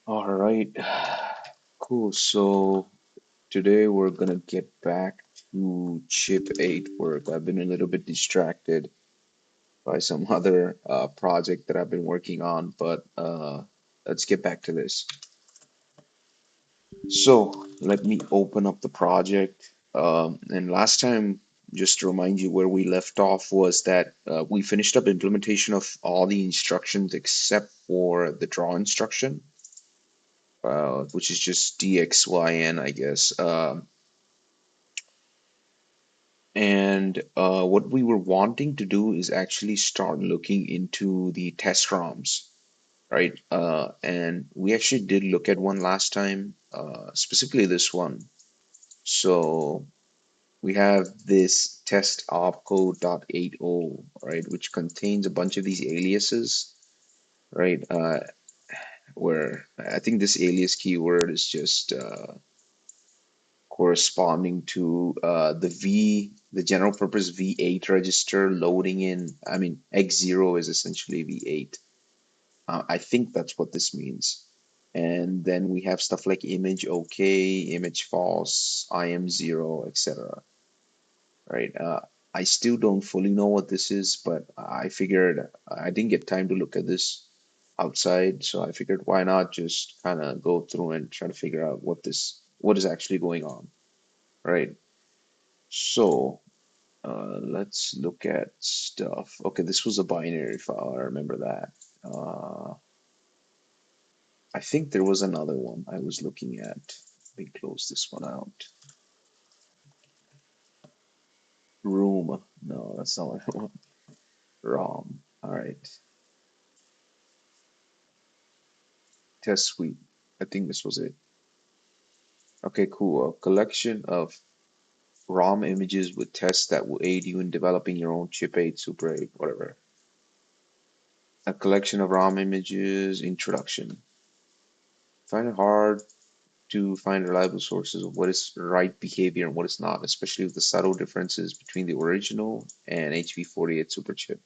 All right, cool. So today we're gonna get back to chip 8 work. I've been a little bit distracted by some other project that I've been working on, but let's get back to this. So let me open up the project. And last time, just to remind you where we left off was that we finished up implementation of all the instructions except for the draw instruction, which is just DXYN, I guess. And what we were wanting to do is actually start looking into the test ROMs, right? And we actually did look at one last time, specifically this one. So we have this test opcode.80, right, which contains a bunch of these aliases, right? Where I think this alias keyword is just corresponding to the general purpose V8 register loading in. I mean, X0 is essentially V8. I think that's what this means. And then we have stuff like image OK, image false, IM0, etc. Right? I still don't fully know what this is, but I figured I didn't get time to look at this outside, so I figured why not just kind of go through and try to figure out what is actually going on, right? So let's look at stuff. Okay, this was a binary file. I remember that. I think there was another one I was looking at. Let me close this one out. Room. No, that's not what I want. ROM. All right. Test suite. I think this was it. Okay, cool. A collection of ROM images with tests that will aid you in developing your own chip 8, Super 8, whatever. A collection of ROM images, introduction. Find it hard to find reliable sources of what is right behavior and what is not, especially with the subtle differences between the original and HV48 superchip.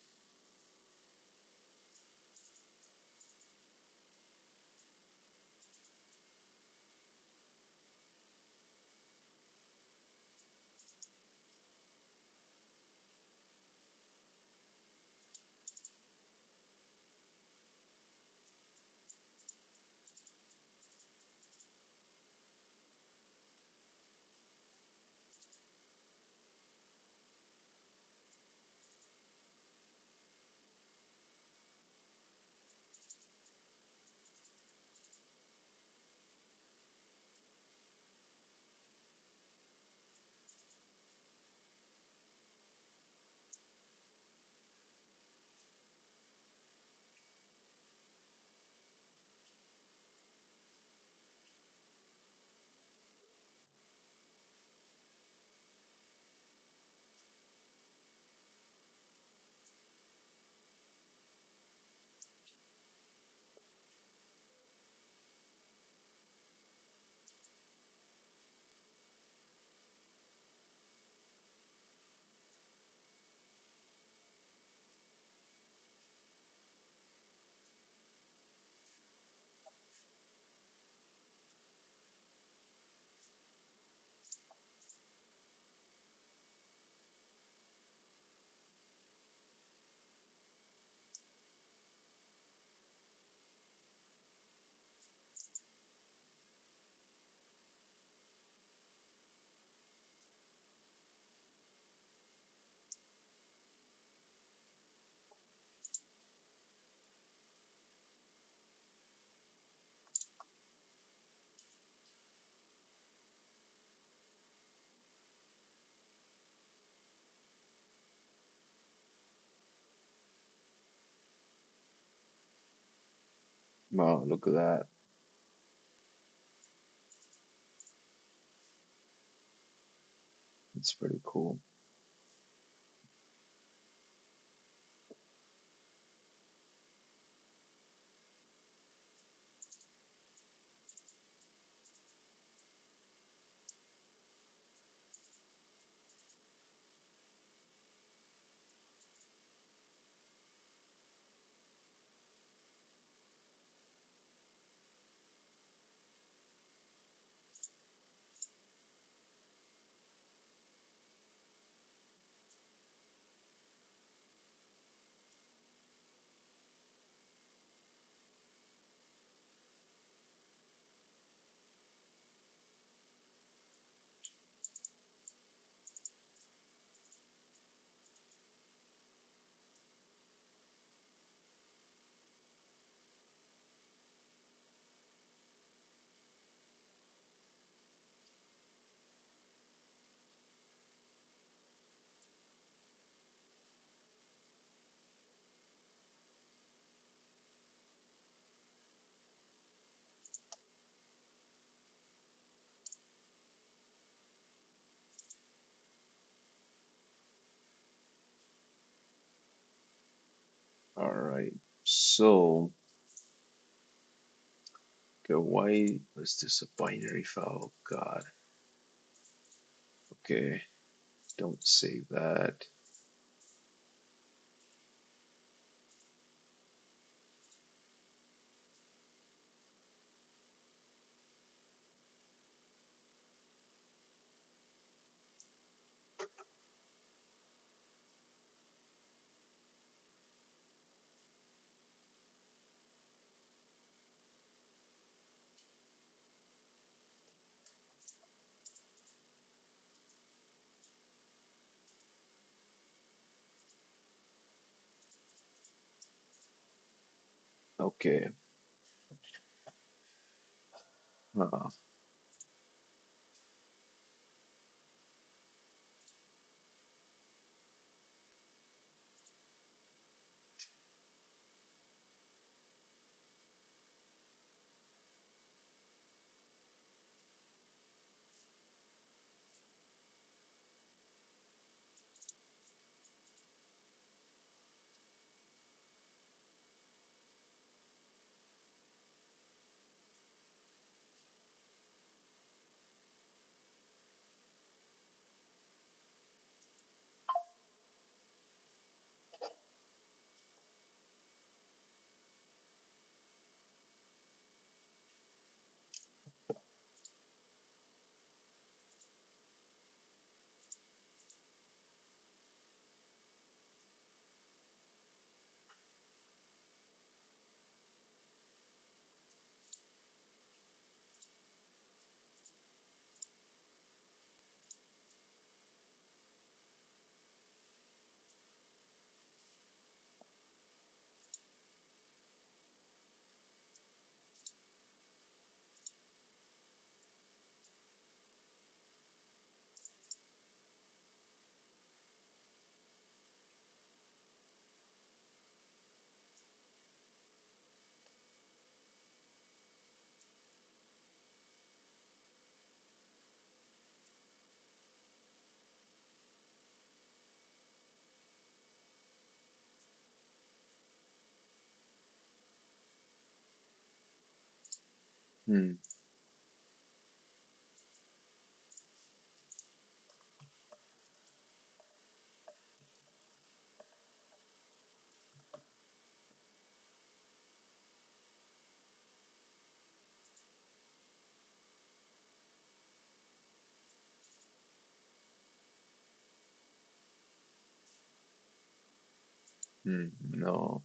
Wow, look at that. It's pretty cool. So, okay, why was this a binary file? God. Okay, don't save that. Okay. Uh, hmm. Hmm. No.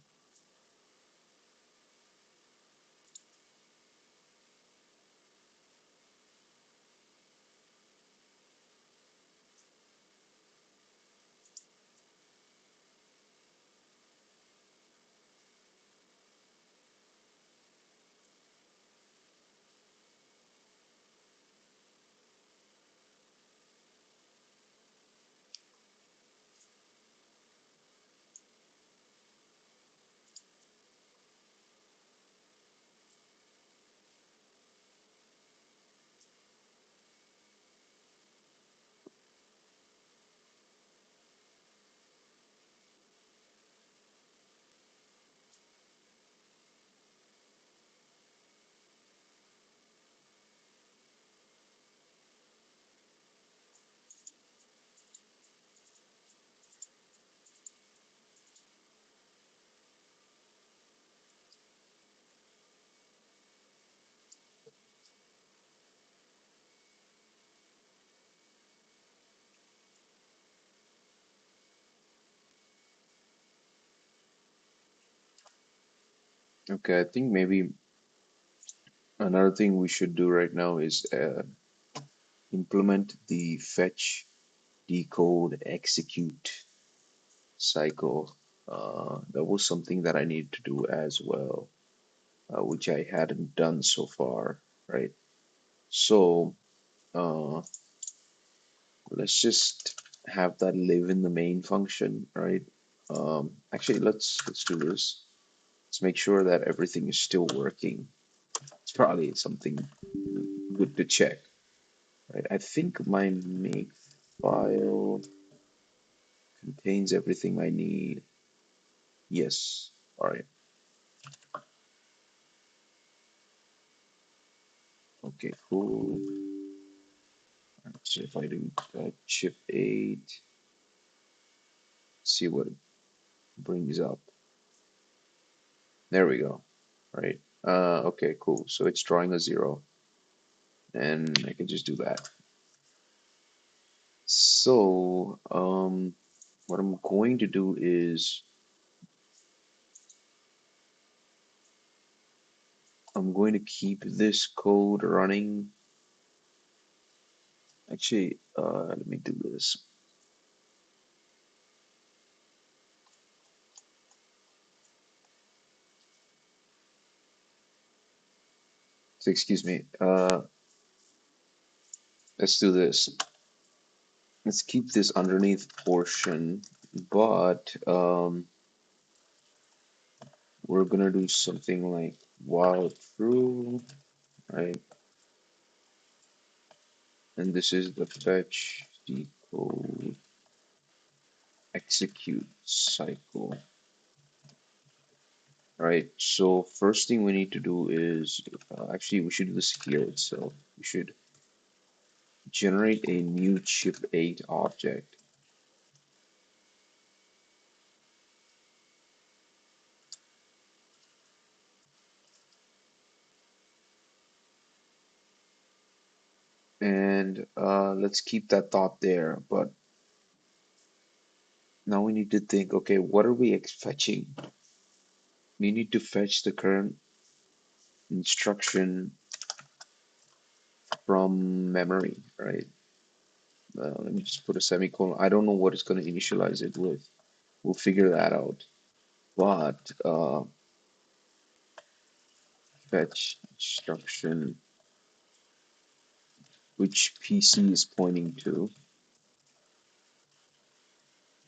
Okay, I think maybe another thing we should do right now is implement the fetch, decode, execute cycle. That was something that I need to do as well, which I hadn't done so far, right? So uh, let's just have that live in the main function, right? Actually, let's do this. Let's make sure that everything is still working. It's probably something good to check, right? I think my make file contains everything I need. Yes. All right. Okay, cool. So if I do chip 8, see what it brings up. There we go. Right. Okay, cool. So it's drawing a 0, and I can just do that. So, what I'm going to do is I'm going to keep this code running. Actually, let me do this. So excuse me. Let's do this. Let's keep this underneath portion, but we're gonna do something like while true, right? And this is the fetch, decode, execute cycle, right? So first thing we need to do is actually we should do this here itself. We should generate a new chip 8 object. And let's keep that thought there. But now we need to think, okay, what are we fetching? We need to fetch the current instruction from memory, right? Let me just put a semicolon. I don't know what it's going to initialize it with. We'll figure that out. But fetch instruction, which PC is pointing to.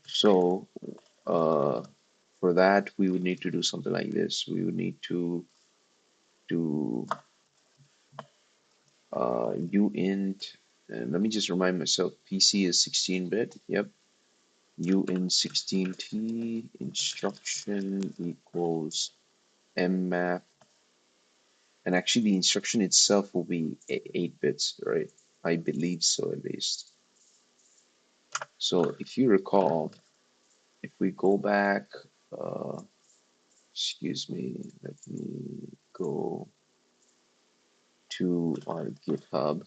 So uh, for that, we would need to do something like this. We would need to do uint, and let me just remind myself, PC is 16-bit. Yep. Uint 16t instruction equals mmap, and actually the instruction itself will be 8 bits, right? I believe so at least. So if you recall, if we go back, uh, excuse me, let me go to our GitHub.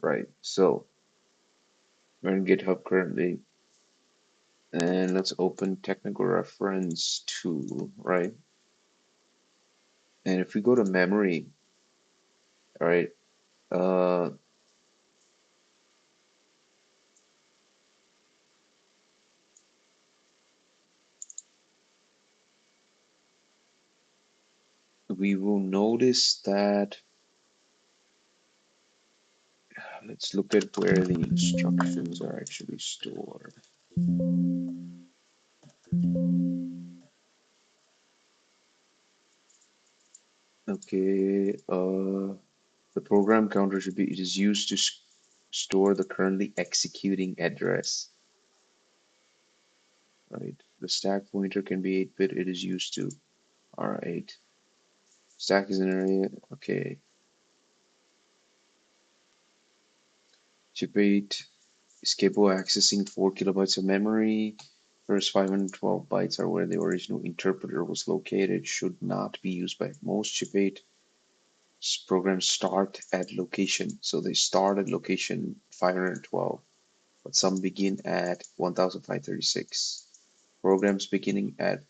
Right, so we're in GitHub currently, and let's open technical reference 2, right? And if we go to memory, all right, uh, we will notice that, let's look at where the instructions are actually stored. Okay, the program counter should be, it is used to store the currently executing address, right? The stack pointer can be 8-bit, it is used to, all right. Stack is an area, okay. Chip 8 is capable of accessing 4 kilobytes of memory. First 512 bytes are where the original interpreter was located, should not be used by most chip 8 programs start at location. So they start at location 512, but some begin at 1536. Programs beginning at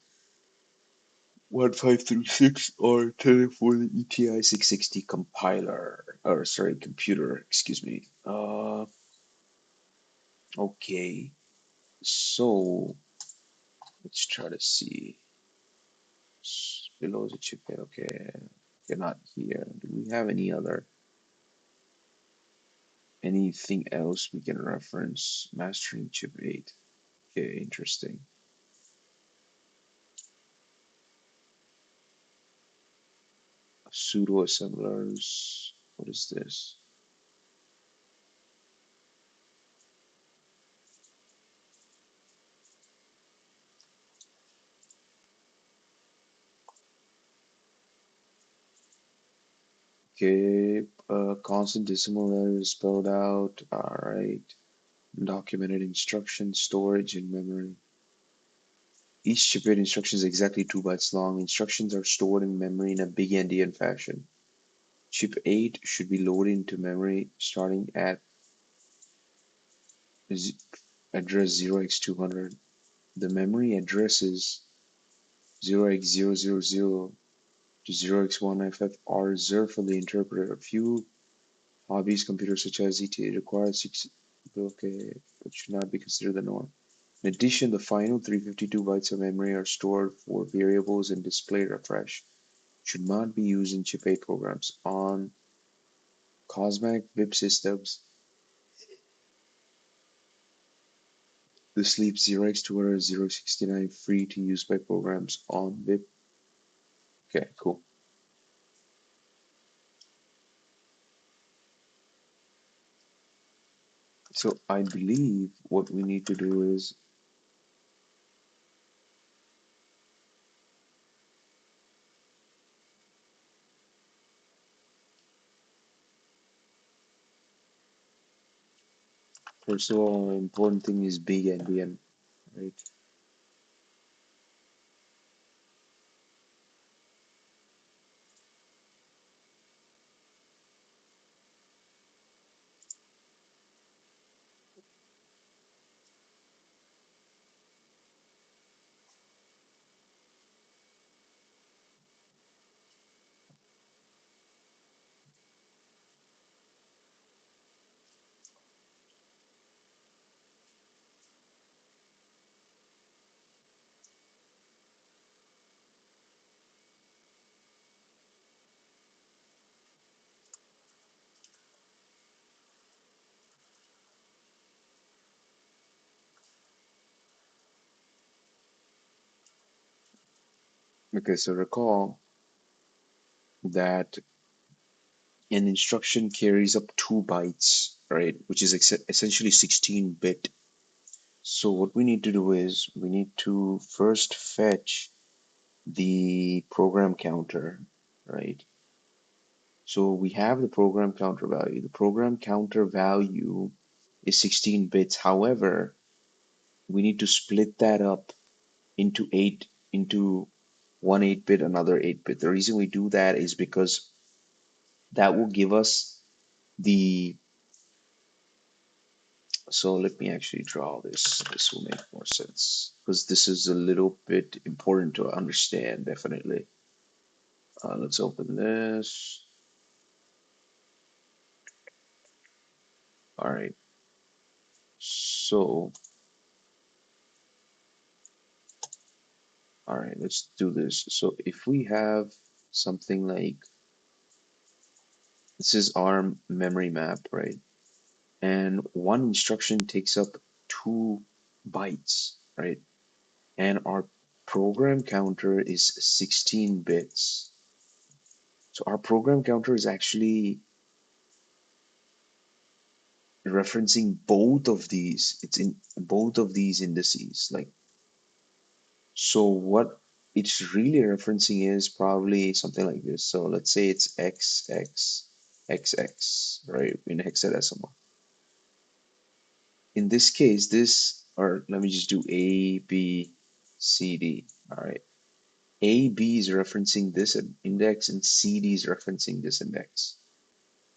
1536 are intended for the ETI 660 compiler, or sorry, computer, excuse me. Okay, so let's try to see. Below the chip, okay, they're not here. Do we have any other, anything else we can reference? Mastering chip 8. Okay, interesting. Pseudo assemblers. What is this? Okay, constant decimal letters spelled out. All right. Documented instructions, storage, and memory. Each chiplet instruction is exactly 2 bytes long. Instructions are stored in memory in a big endian fashion. Chip 8 should be loaded into memory starting at address 0x200. The memory addresses 0x000 to 0x155 are reserved for the interpreter. A few hobbies computers such as ETA require 6. Okay, but should not be considered the norm. In addition, the final 352 bytes of memory are stored for variables and display refresh. Should not be used in chip 8 programs. On Cosmic VIP systems, this leaves 0x200 069 free to use by programs on VIP. Okay, cool. So I believe what we need to do is, first of all, important thing is big endian, right? Okay, so recall that an instruction carries up 2 bytes, right? Which is essentially 16-bit. So what we need to do is we need to first fetch the program counter, right? So we have the program counter value. The program counter value is 16 bits. However, we need to split that up into one 8-bit, another 8-bit. The reason we do that is because that will give us the, so let me actually draw this. This will make more sense because this is a little bit important to understand, definitely. Let's open this. All right. So, all right, let's do this. So if we have something like, this is our memory map, right? And one instruction takes up 2 bytes, right? And our program counter is 16 bits. So our program counter is actually referencing both of these. It's in both of these indices. Like, so what it's really referencing is probably something like this. So let's say it's X X X X, right, in hexadecimal. In this case, this, or let me just do A, B, C, D. All right. A, B is referencing this index and C, D is referencing this index,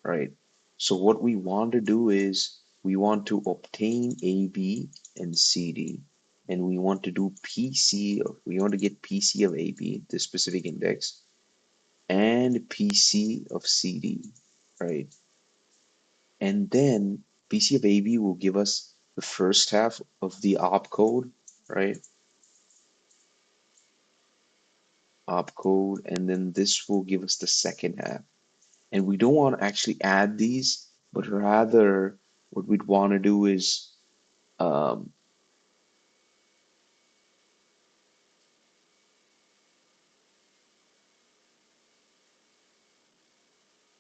right? So what we want to do is we want to obtain A, B, and C, D, and we want to do PC, we want to get PC of AB, this specific index, and PC of CD, right? And then PC of AB will give us the first half of the opcode, right? Opcode, and then this will give us the second half. And we don't want to actually add these, but rather what we'd want to do is, um,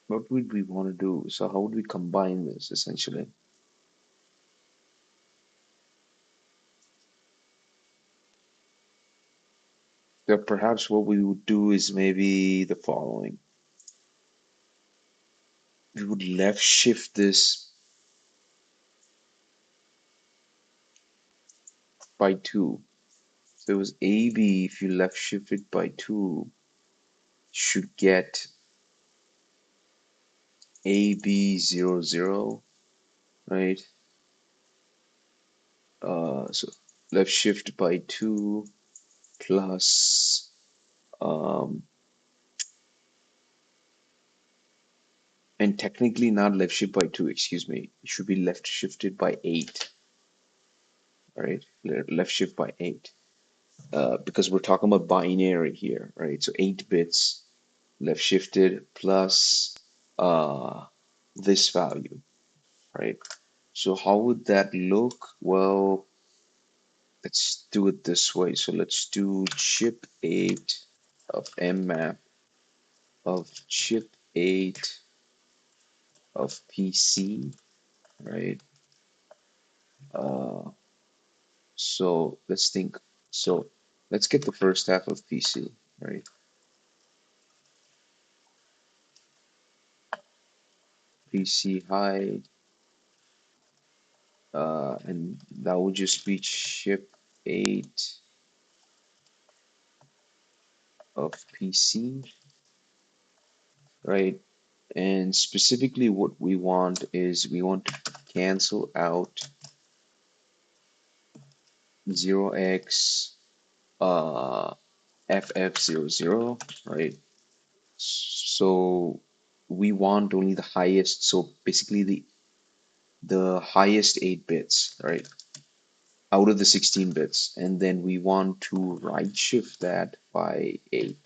what would we want to do? So how would we combine this essentially? So perhaps what we would do is maybe the following. we would left shift this by 2. So it was AB, if you left shift it by 2, should get AB00, right? So left shift by 2 plus, um, and technically not left shift by 2, excuse me. It should be left shifted by 8, right? Left shift by 8. Because we're talking about binary here, right? So 8 bits left shifted plus uh, this value, right? So how would that look? Well, let's do it this way. So let's do chip 8 of mmap of chip 8 of PC, right? Uh, so let's think. So let's get the first half of PC, right? PC height, and that would just be chip 8 of PC, right? And specifically what we want is we want to cancel out 0x FF00, right? So we want only the highest, so basically the highest 8 bits, right? Out of the 16 bits, and then we want to right shift that by 8,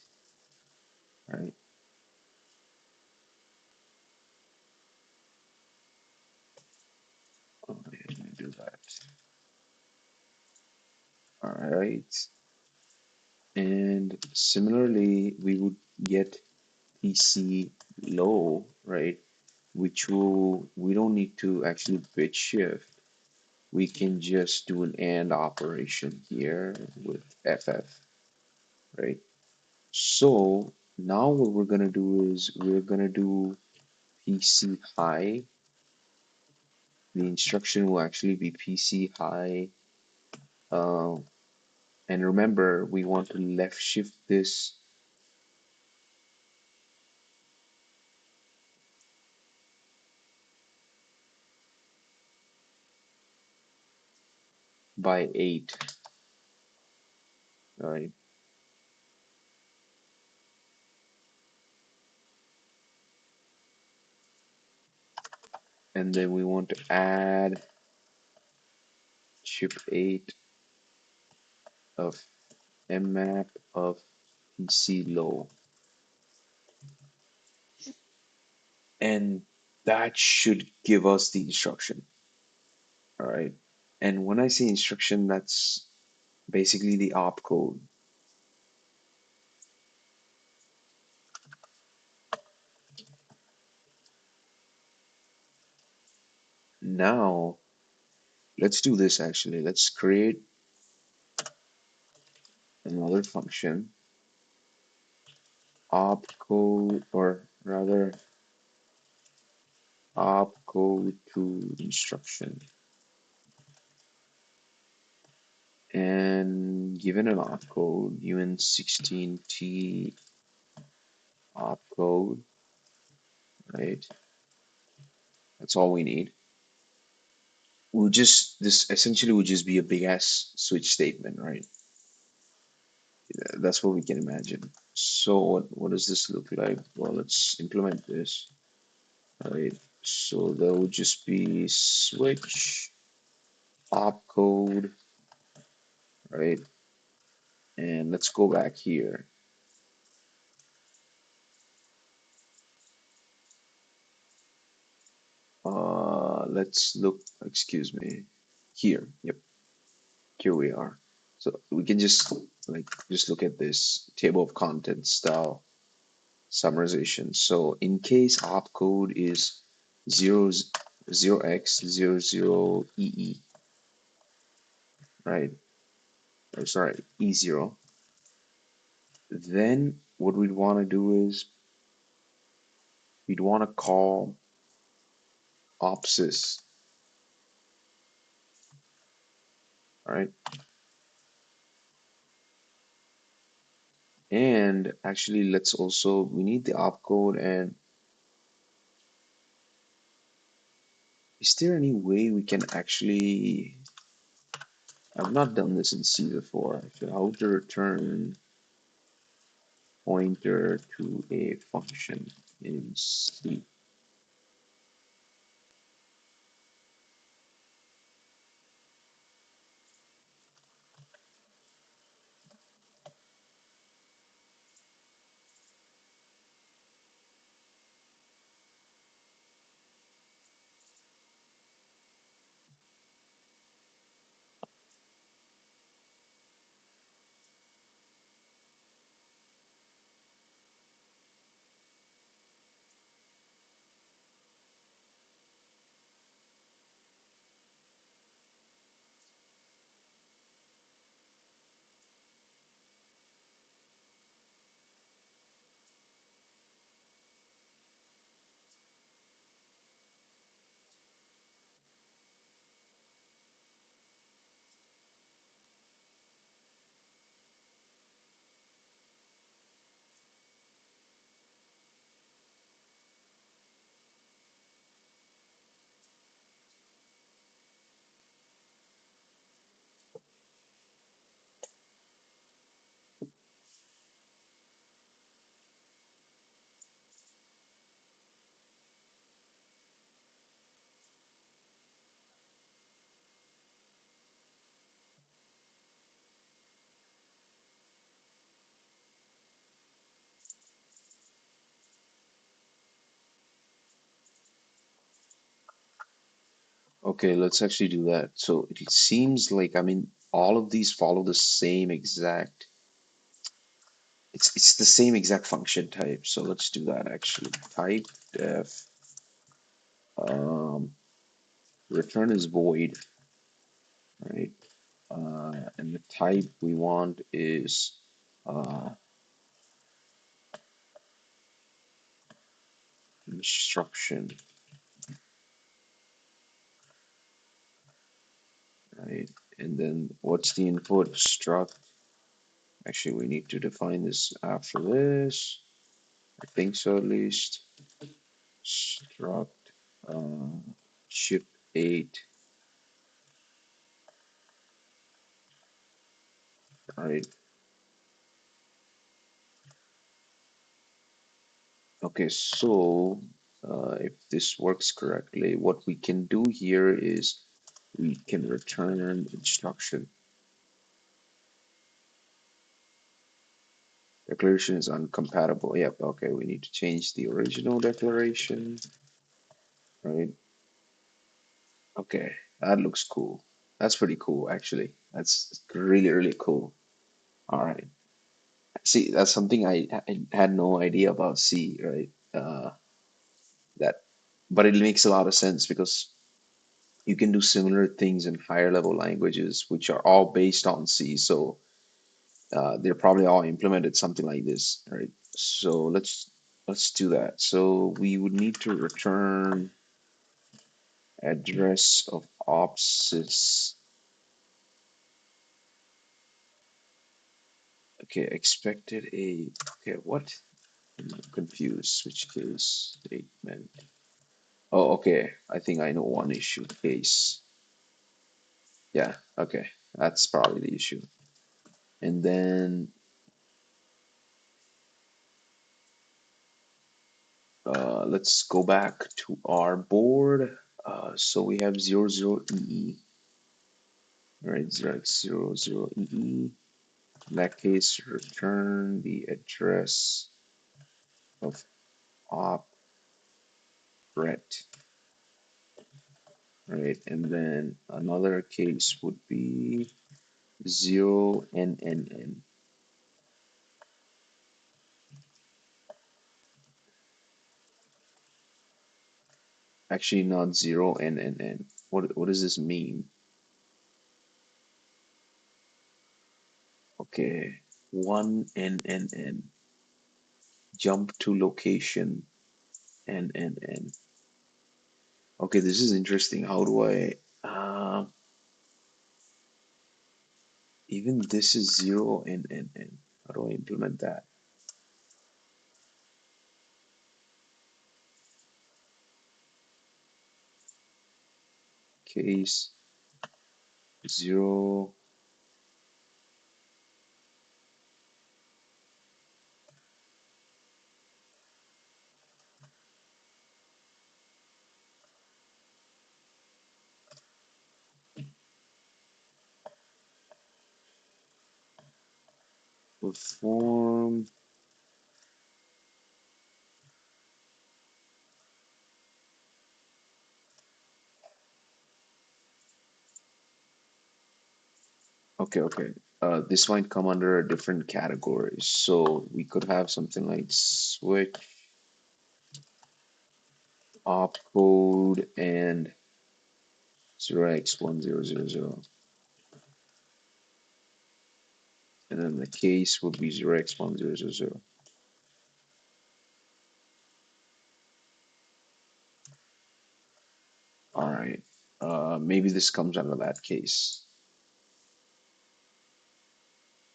right? Oh, let me do that. All right. And similarly, we would get PC low, right? Which will, we don't need to actually bit shift. We can just do an AND operation here with FF, right? So now what we're gonna do is we're gonna do PC high. The instruction will actually be PC high. Uh, and remember, we want to left shift this by 8, right? And then we want to add chip 8 of mmap of PC low. And that should give us the instruction, all right? And when I say instruction, that's basically the opcode. Now, let's do this actually. Let's create another function, opcode, or rather opcode to instruction. And given an opcode, UN16T opcode, right? That's all we need. We'll just, this essentially would just be a big ass switch statement, right? That's what we can imagine. So what does this look like? Well, let's implement this. All right. So that would just be switch opcode, right? And let's go back here. Let's look, excuse me, here. Yep, here we are. So we can just just look at this table of contents style summarization. So in case opcode is 0, 0x00EE, right? Or sorry, E0. Then what we'd want to do is we'd want to call opsis. All right. And actually, let's also, we need the opcode. And is there any way we can actually, I've not done this in C before. So how to return pointer to a function in C? Okay, let's actually do that. So it seems like, I mean, all of these follow the same exact, it's the same exact function type. So let's do that actually. Type def um, return is void, right? And the type we want is uh, instruction, right? And then what's the input? Struct. Actually, we need to define this after this. I think so at least. Struct uh, ship 8, right? Okay, so if this works correctly, what we can do here is we can return instruction. Declaration is uncompatible. Yep, okay, we need to change the original declaration, right? Okay, that looks cool. That's pretty cool, actually. That's really, really cool. All right. See, that's something I had no idea about C, right? That, but it makes a lot of sense because you can do similar things in higher level languages, which are all based on C. So they're probably all implemented something like this, right? So let's do that. So we would need to return address of opsis. Okay, expected a. Okay, what? I'm confused. Switch case statement. Oh, okay. I think I know one issue. Case. Yeah. Okay, that's probably the issue. And then let's go back to our board. So we have 00EE, right? 0x00EE. In that case, return the address of opret, right? And then another case would be 0NNN. Actually, not 0NNN. What does this mean? Okay, 1NNN. Jump to location NNN. Okay, this is interesting. How do I, even this is zero and how do I implement that? Case zero perform. Okay, okay. This might come under a different category. So we could have something like switch opcode and 0x1000. And then the case would be 0x1000. All right. Maybe this comes under that case.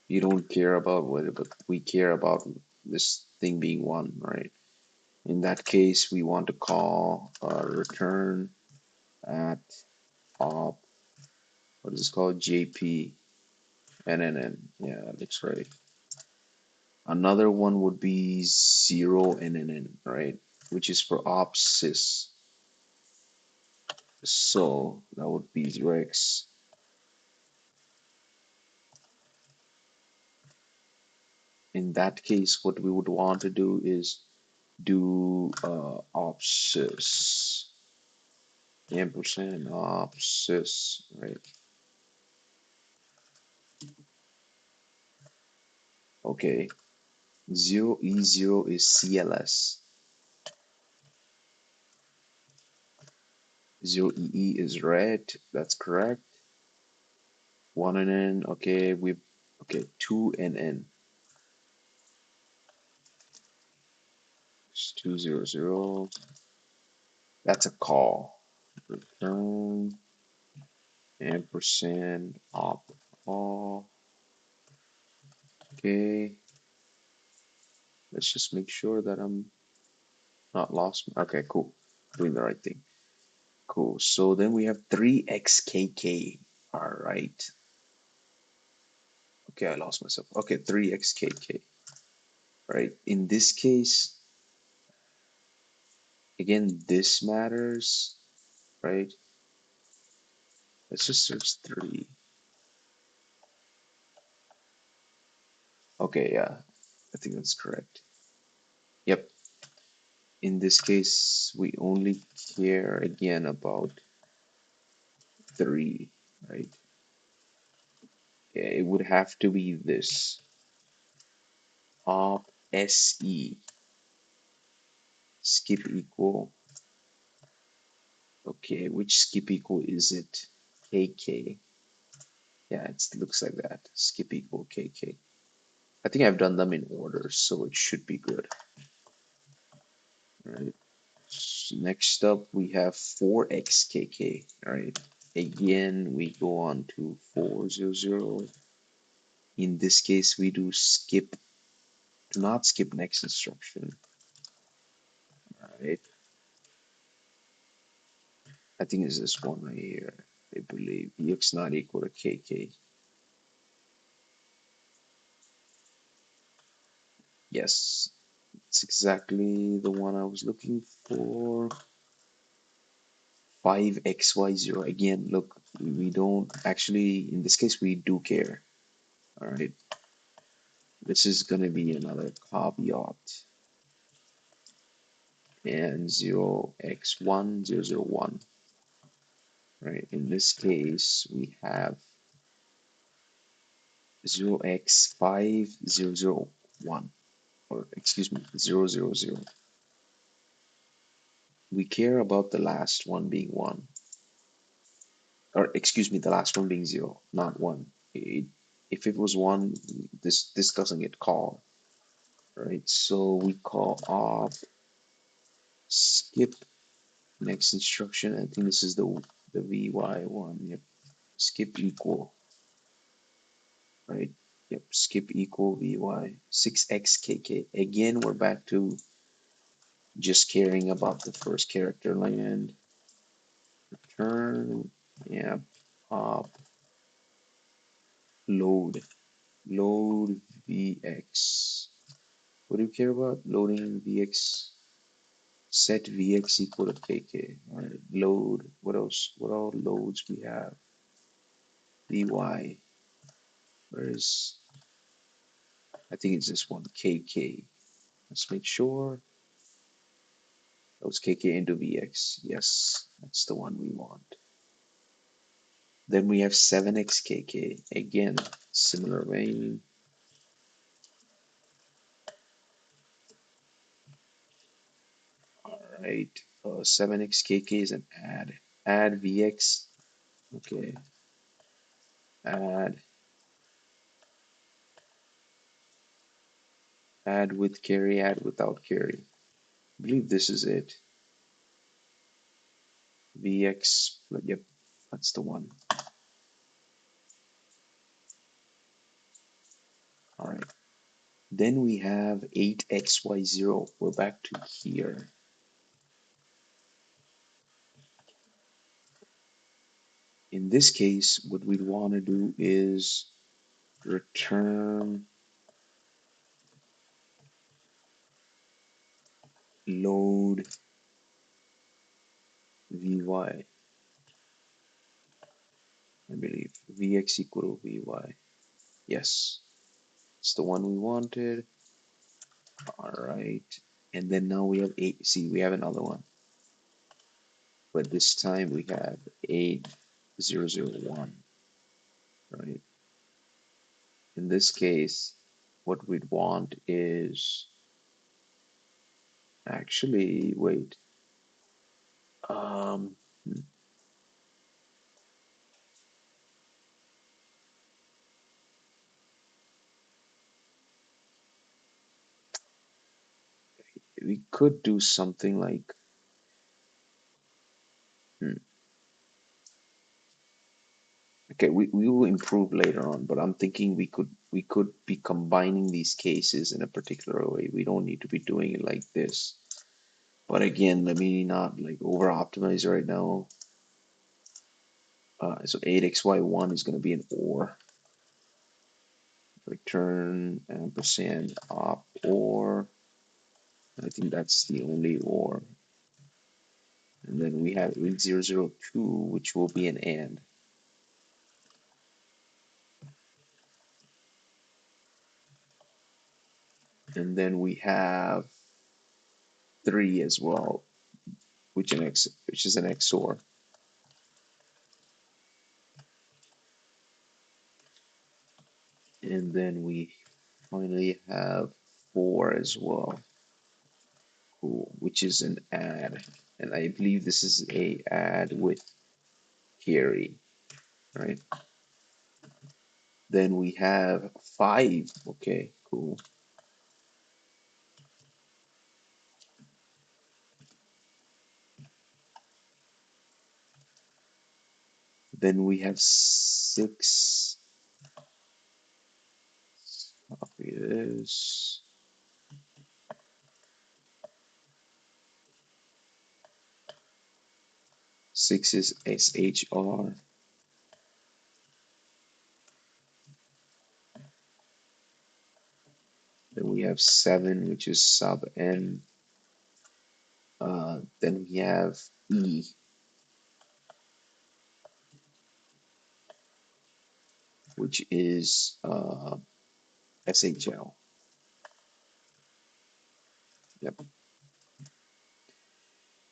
You don't care about what, but we care about this thing being one, right? In that case, we want to call return at op, what is this called? JP NNN. Yeah, that looks right. Another one would be 0NNN, right? Which is for op sys. So that would be 0x. In that case, what we would want to do is do op sys, ampersand op sys, right? Okay, 0E0 is CLS, 0EE is red, that's correct. 1NN, okay, okay, 2NN, it's 200, that's a call. Return ampersand op call, okay, let's just make sure that I'm not lost. Okay, cool, doing the right thing. Cool. So then we have 3xkk. All right. Okay, I lost myself. Okay, 3xkk. Right. In this case, again, this matters, right? Let's just search 3. Okay, yeah, I think that's correct. Yep. In this case, we only care again about 3, right? Yeah, it would have to be this op se skip equal. Okay, which skip equal is it? KK. Yeah, it looks like that. Skip equal KK. I think I've done them in order, so it should be good. All right. So next up, we have 4xkk. All right. Again, we go on to 400. In this case, we do skip, do not skip next instruction. All right. I think it's this one right here. I believe x not equal to kk. Yes, it's exactly the one I was looking for. 5xy0. Again, look, we don't actually, in this case, we do care. All right. This is going to be another caveat. And 0x1001. Right. In this case, we have 0x5001, or excuse me, 000. We care about the last one being 1, or excuse me, the last one being 0, not 1. If it was 1, this doesn't get called. Right, so we call off skip Next instruction, I think this is the VY one. Yep. Skip equal, right? Yep. Skip equal VY 6xkk. Again, we're back to just caring about the first character land. Return, yeah, pop, load, load VX. What do you care about? Loading VX, set VX equal to KK. All right, load, what else? What all loads we have? VY, where's, I think it's this one, KK. Let's make sure. That was KK into VX. Yes, that's the one we want. Then we have 7xkk. Again, similar vein. All right, 7xkk is an add. Add VX. Okay, add. Add with carry, add without carry. I believe this is it. VX. Yep, that's the one. All right. Then we have 8xy0. We're back to here. In this case, what we'd want to do is return load vy, I believe. Vx equal to vy. Yes, it's the one we wanted. All right. And then now we have 8. See, we have another one. But this time we have 8001. Right? In this case, what we'd want is actually, wait. Um, we could do something like, hmm, okay, we will improve later on, but I'm thinking we could be combining these cases in a particular way. We don't need to be doing it like this. But again, let me not like over optimize right now. So 8xy1 is going to be an OR. Return ampersand op OR. I think that's the only OR. And then we have 8002, which will be an AND. And then we have 3 as well, which is an XOR. And then we finally have 4 as well, cool, which is an add. And I believe this is a add with carry, right? Then we have 5. Okay, cool. Then we have 6. Copy this. 6 is SHR. Then we have 7, which is sub N. Then we have E, which is SHL. Yep.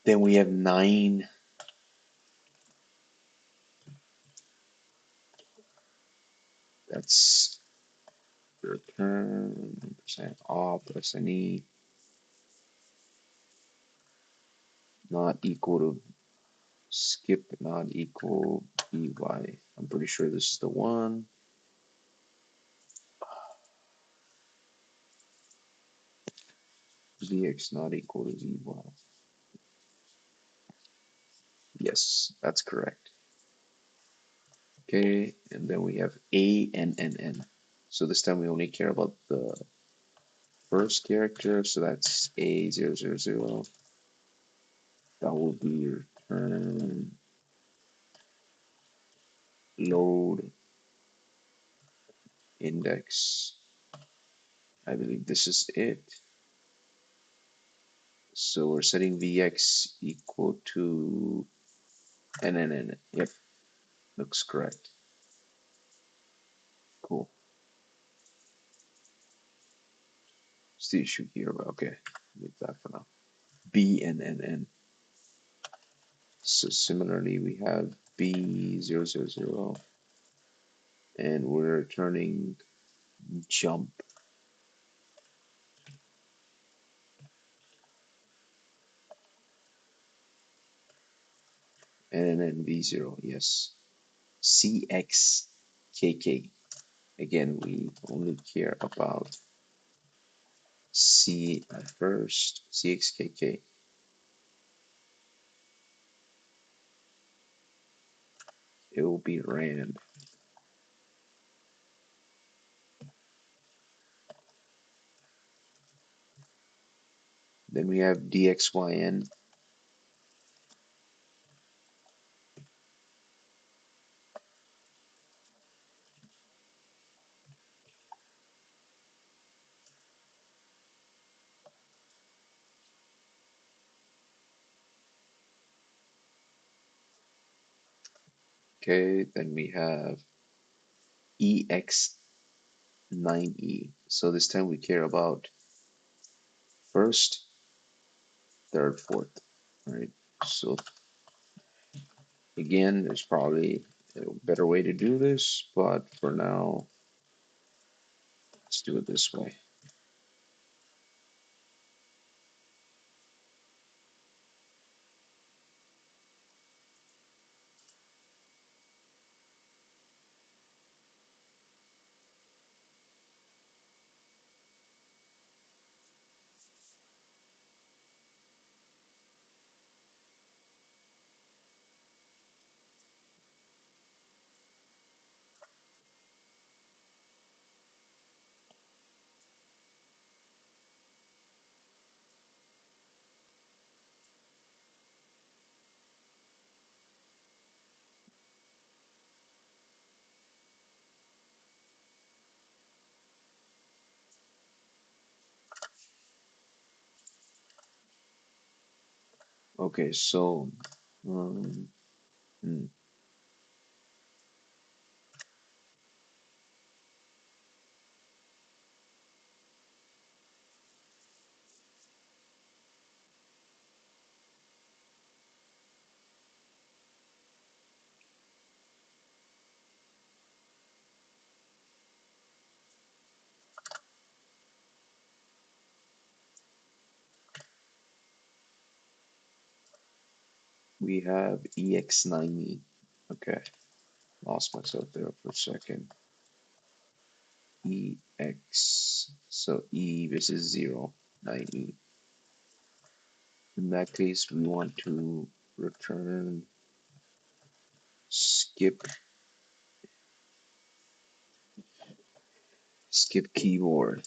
Then we have 9. That's return percent op SNE not equal to skip not equal by. I'm pretty sure this is the one. Vx not equal to vy. Yes, that's correct. Okay, and then we have A and N. So this time we only care about the first character, so that's A000. That will be return load index. I believe this is it. So we're setting Vx equal to NNN. Yep, looks correct. Cool. What's the issue here? Okay, leave that for now. B and NN. So similarly, we have B000, and we're returning jump and then V0. Yes. CXKK. Again, we only care about C at first. CXKK. It will be rand. Then we have DXYN. Okay, then we have EX9E. So this time we care about first, third, fourth. Right. So again, there's probably a better way to do this, but for now, let's do it this way. Okay, so um, hmm, we have EX9E. Okay, lost myself there for a second. EX, so E this is 0, 9E. In that case, we want to return skip skip keyboard.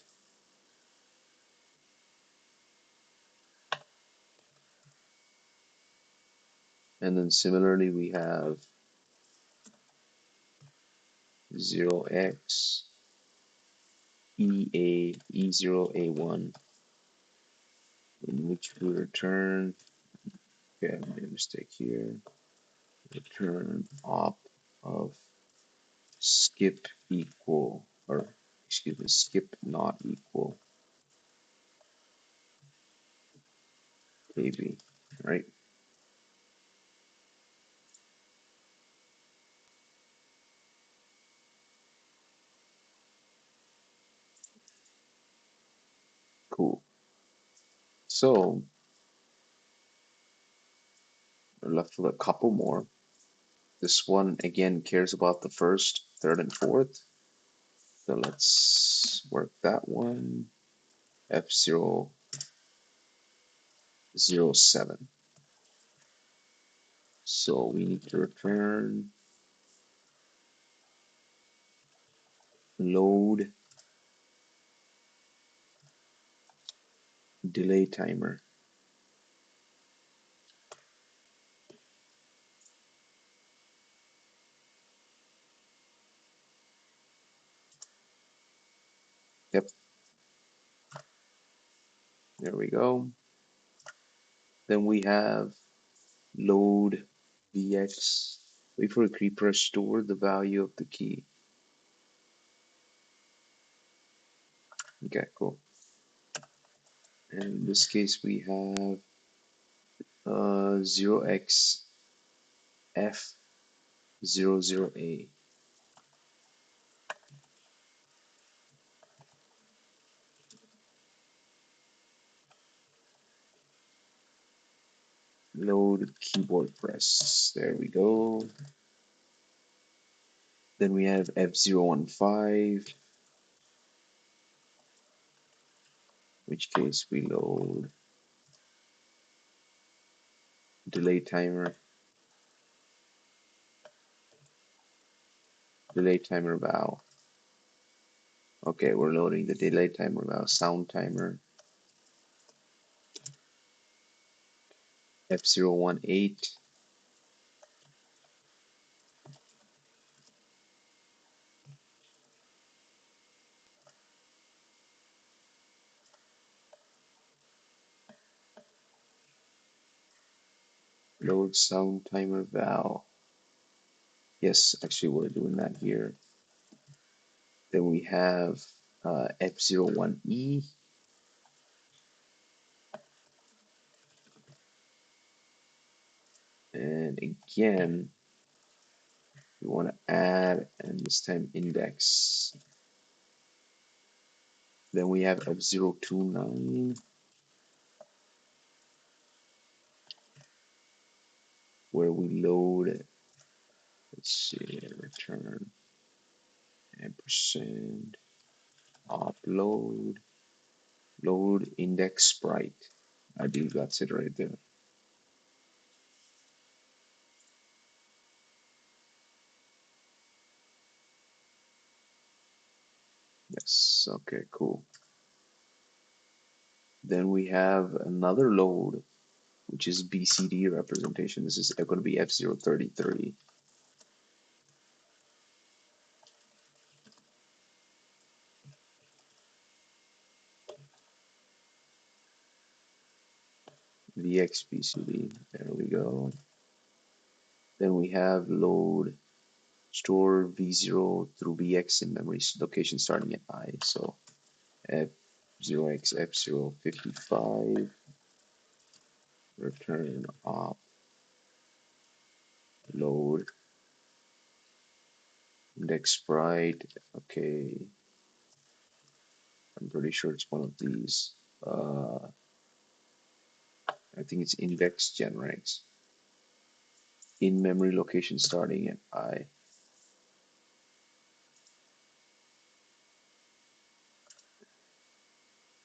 And then similarly, we have 0x EA E0A1, in which we return, okay, I made a mistake here, return op of skip equal, or excuse me, skip not equal KB, right? Cool. So we're left with a couple more. This one again cares about the first, third, and fourth. So let's work that one. F007. So we need to return load delay timer. Yep, there we go. Then we have load vx. Wait for a creeper, store the value of the key. Okay, cool. And in this case, we have 0xF00A. Load keyboard press. There we go. Then we have F015, which case we load delay timer val. Okay, we're loading the delay timer val, sound timer, F018, load sound timer val. Yes, actually we're doing that here. Then we have F01E, and again, we want to add, and this time index. Then we have F029, where we load, let's see, return ampersand upload load index sprite. I believe that's it right there. Yes, okay, cool. Then we have another load, which is BCD representation. This is going to be F033. VXBCD. There we go. Then we have load store V0 through VX in memory location starting at I. So F0x F055 return op load index sprite. Okay, I'm pretty sure it's one of these. I think it's index generates in memory location starting at I.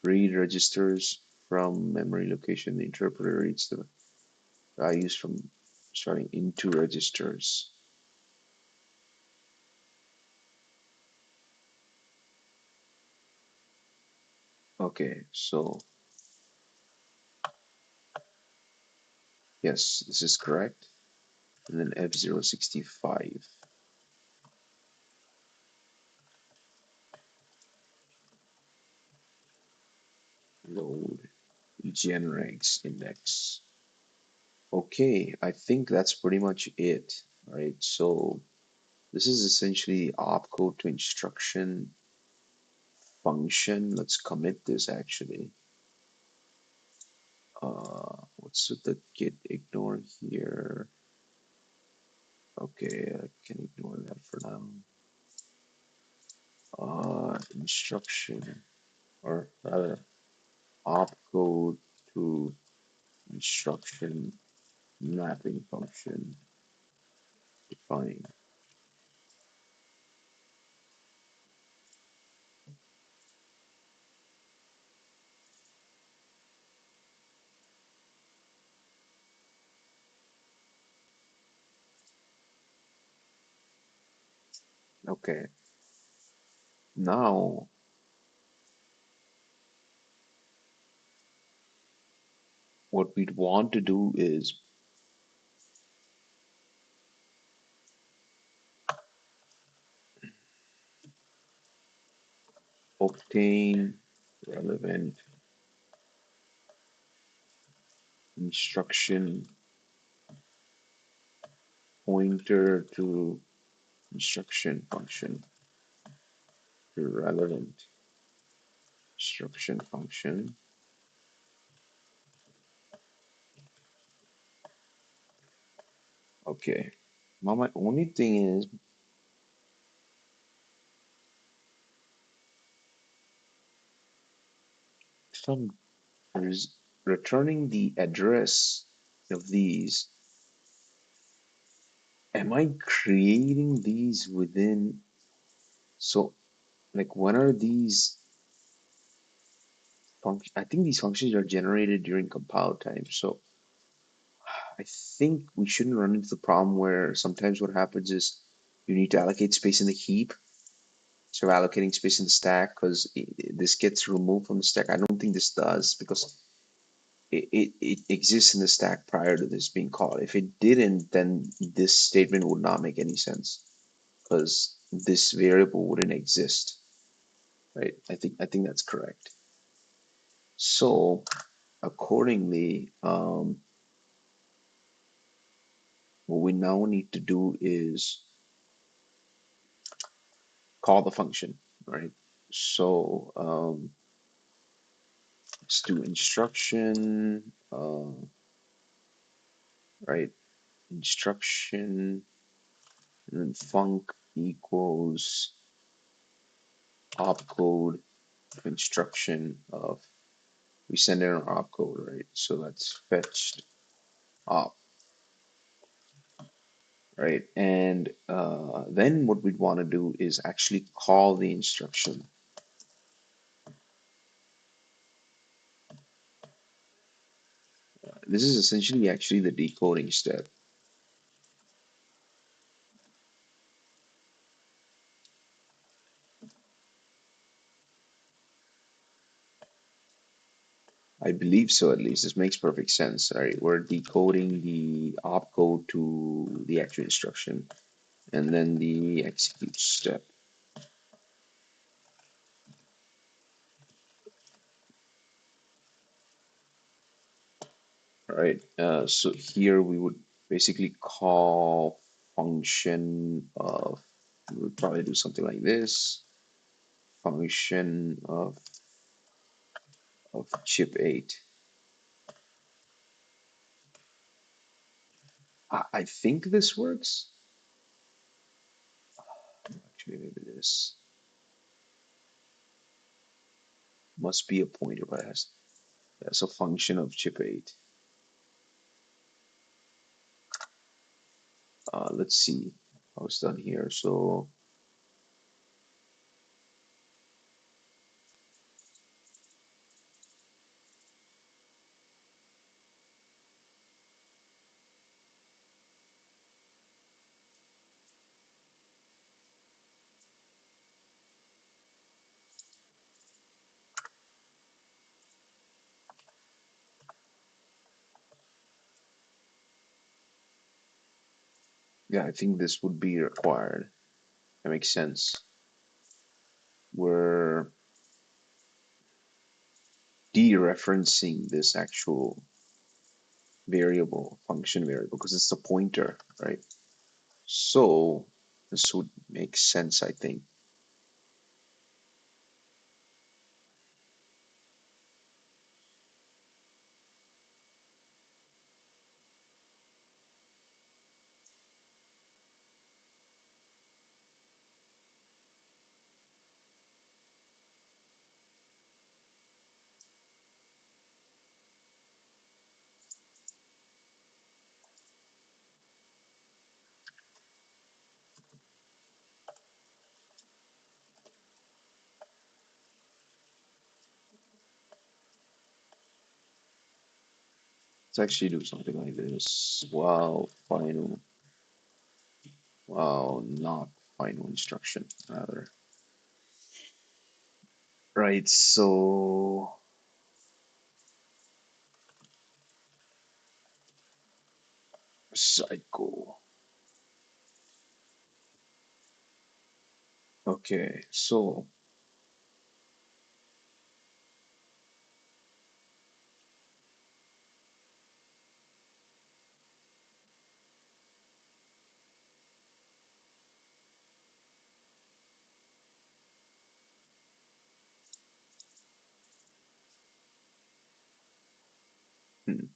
Read registers from memory location. The interpreter reads the values from starting into registers. Okay, so yes, this is correct. And then F065 load generates index. Okay, I think that's pretty much it, right? So this is essentially opcode to instruction function. Let's commit this actually. What's with the git ignore here? Okay, I can ignore that for now. Instruction, or rather, opcode to instruction mapping function defined. Okay. Now, what we'd want to do is obtain relevant instruction pointer to instruction function to relevant instruction function. Okay. Now my only thing is if I'm returning the address of these, am I creating these within? So, like, when are these functions? I think these functions are generated during compile time. So, I think we shouldn't run into the problem where sometimes what happens is you need to allocate space in the heap. So, allocating space in the stack because this gets removed from the stack. I don't think this does because it exists in the stack prior to this being called. If it didn't, then this statement would not make any sense because this variable wouldn't exist, right? I think that's correct. So accordingly, what we now need to do is call the function, right? So let's do instruction, right? Instruction and then func equals opcode of instruction of we send in our opcode, right? So that's fetched op, right? And then what we'd want to do is actually call the instruction. This is essentially actually the decoding step. I believe so, at least. This makes perfect sense. Right? We're decoding the opcode to the actual instruction and then the execute step. All right. So here we would basically call function of, we would probably do something like this. Function of chip 8. I think this works. Actually, maybe this must be a pointer, but that's a function of chip 8. Let's see how it's done here. So yeah, I think this would be required. That makes sense. We're dereferencing this actual variable, function variable, because it's a pointer, right? So this would make sense, I think. Let's actually do something like this. While final, while not final instruction rather. Right, so cycle. Okay, so hmm,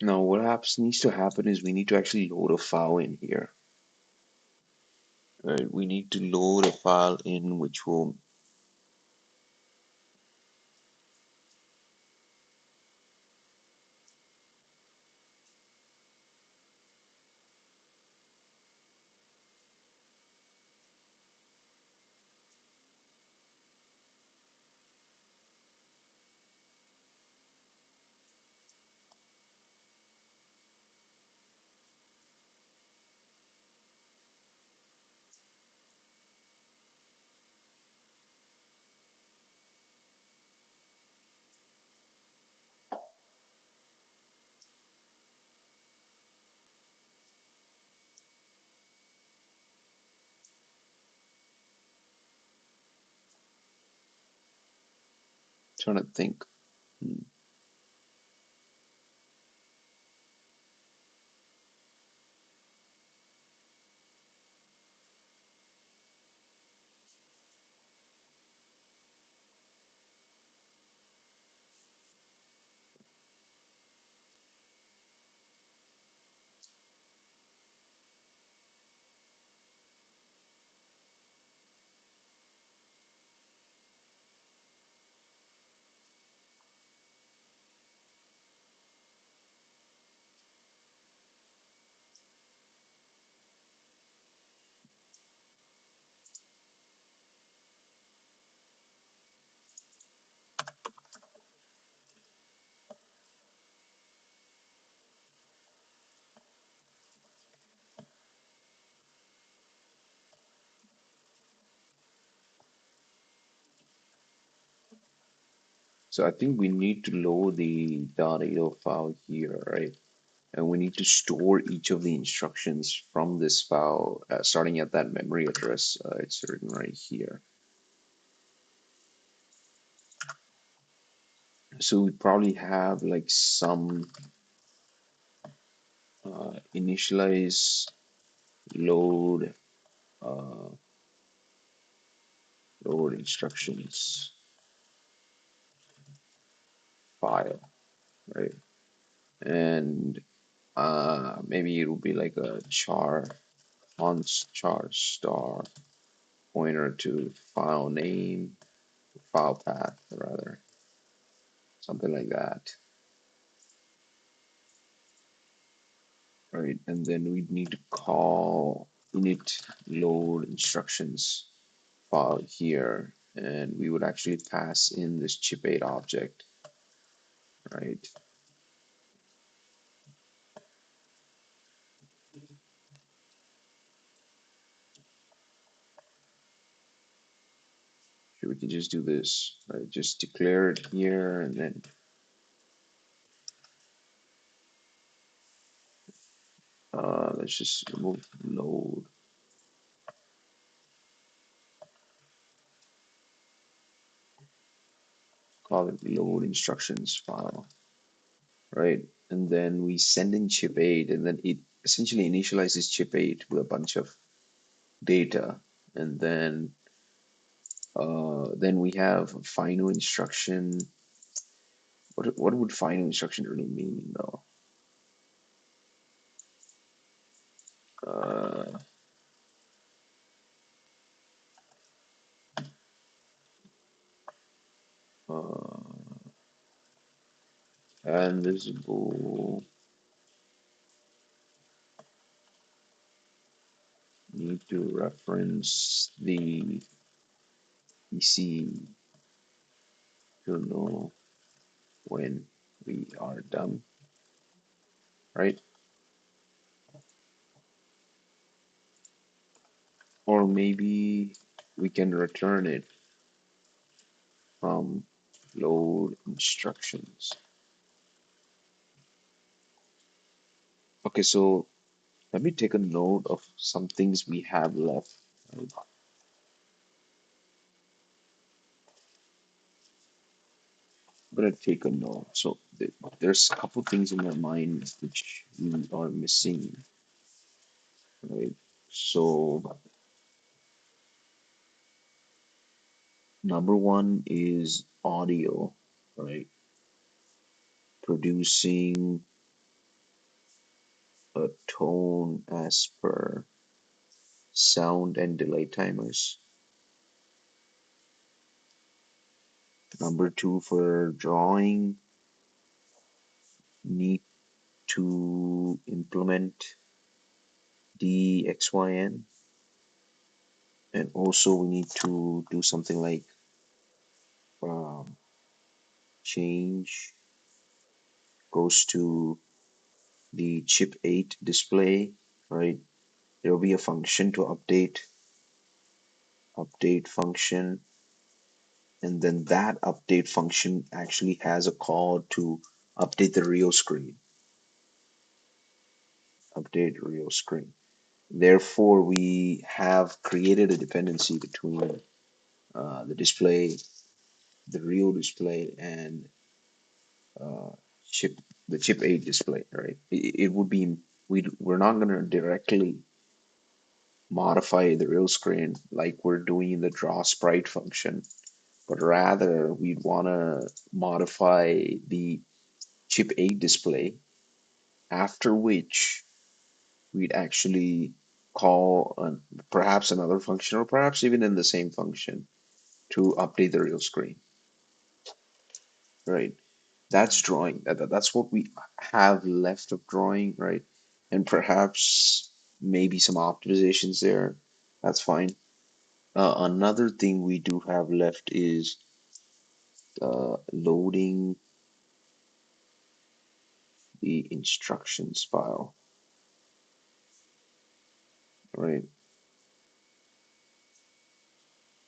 now what happens needs to happen is we need to actually load a file in here. Right, we need to load a file in which will trying to think. Hmm. So I think we need to load the .io file here, right? And we need to store each of the instructions from this file, starting at that memory address. It's written right here. So we probably have like some initialize load uh, load instructions file, right? And maybe it will be like a char star pointer to file name, file path rather, something like that, right? And then we need to call init load instructions file here, and we would actually pass in this chip8 object, right? So we can just do this, right? Just declare it here, and then let's just remove load, call it load instructions file, right? And then we send in chip8, and then it essentially initializes chip8 with a bunch of data, and then we have final instruction. What would final instruction really mean though? Uh, uh, invisible need to reference the PC to know when we are done, right? Or maybe we can return it from load instructions. Okay, so let me take a note of some things we have left. Right? I'm gonna take a note. So there's a couple things in my mind which we are missing, right? So number one is audio, right? Producing a tone as per sound and delay timers. Number two, for drawing, need to implement DXYN, and also we need to do something like um, change goes to the chip 8 display, right? There will be a function to update function, and then that update function actually has a call to update the real screen, update real screen. Therefore, we have created a dependency between the display, the real display, and uh, chip the chip 8 display, right? It would be we're not going to directly modify the real screen like we're doing in the draw sprite function, but rather we'd want to modify the chip 8 display, after which we'd actually call perhaps another function or perhaps even in the same function to update the real screen, right? That's drawing. That's what we have left of drawing, right? And perhaps maybe some optimizations there. That's fine. Another thing we do have left is loading the instructions file, right?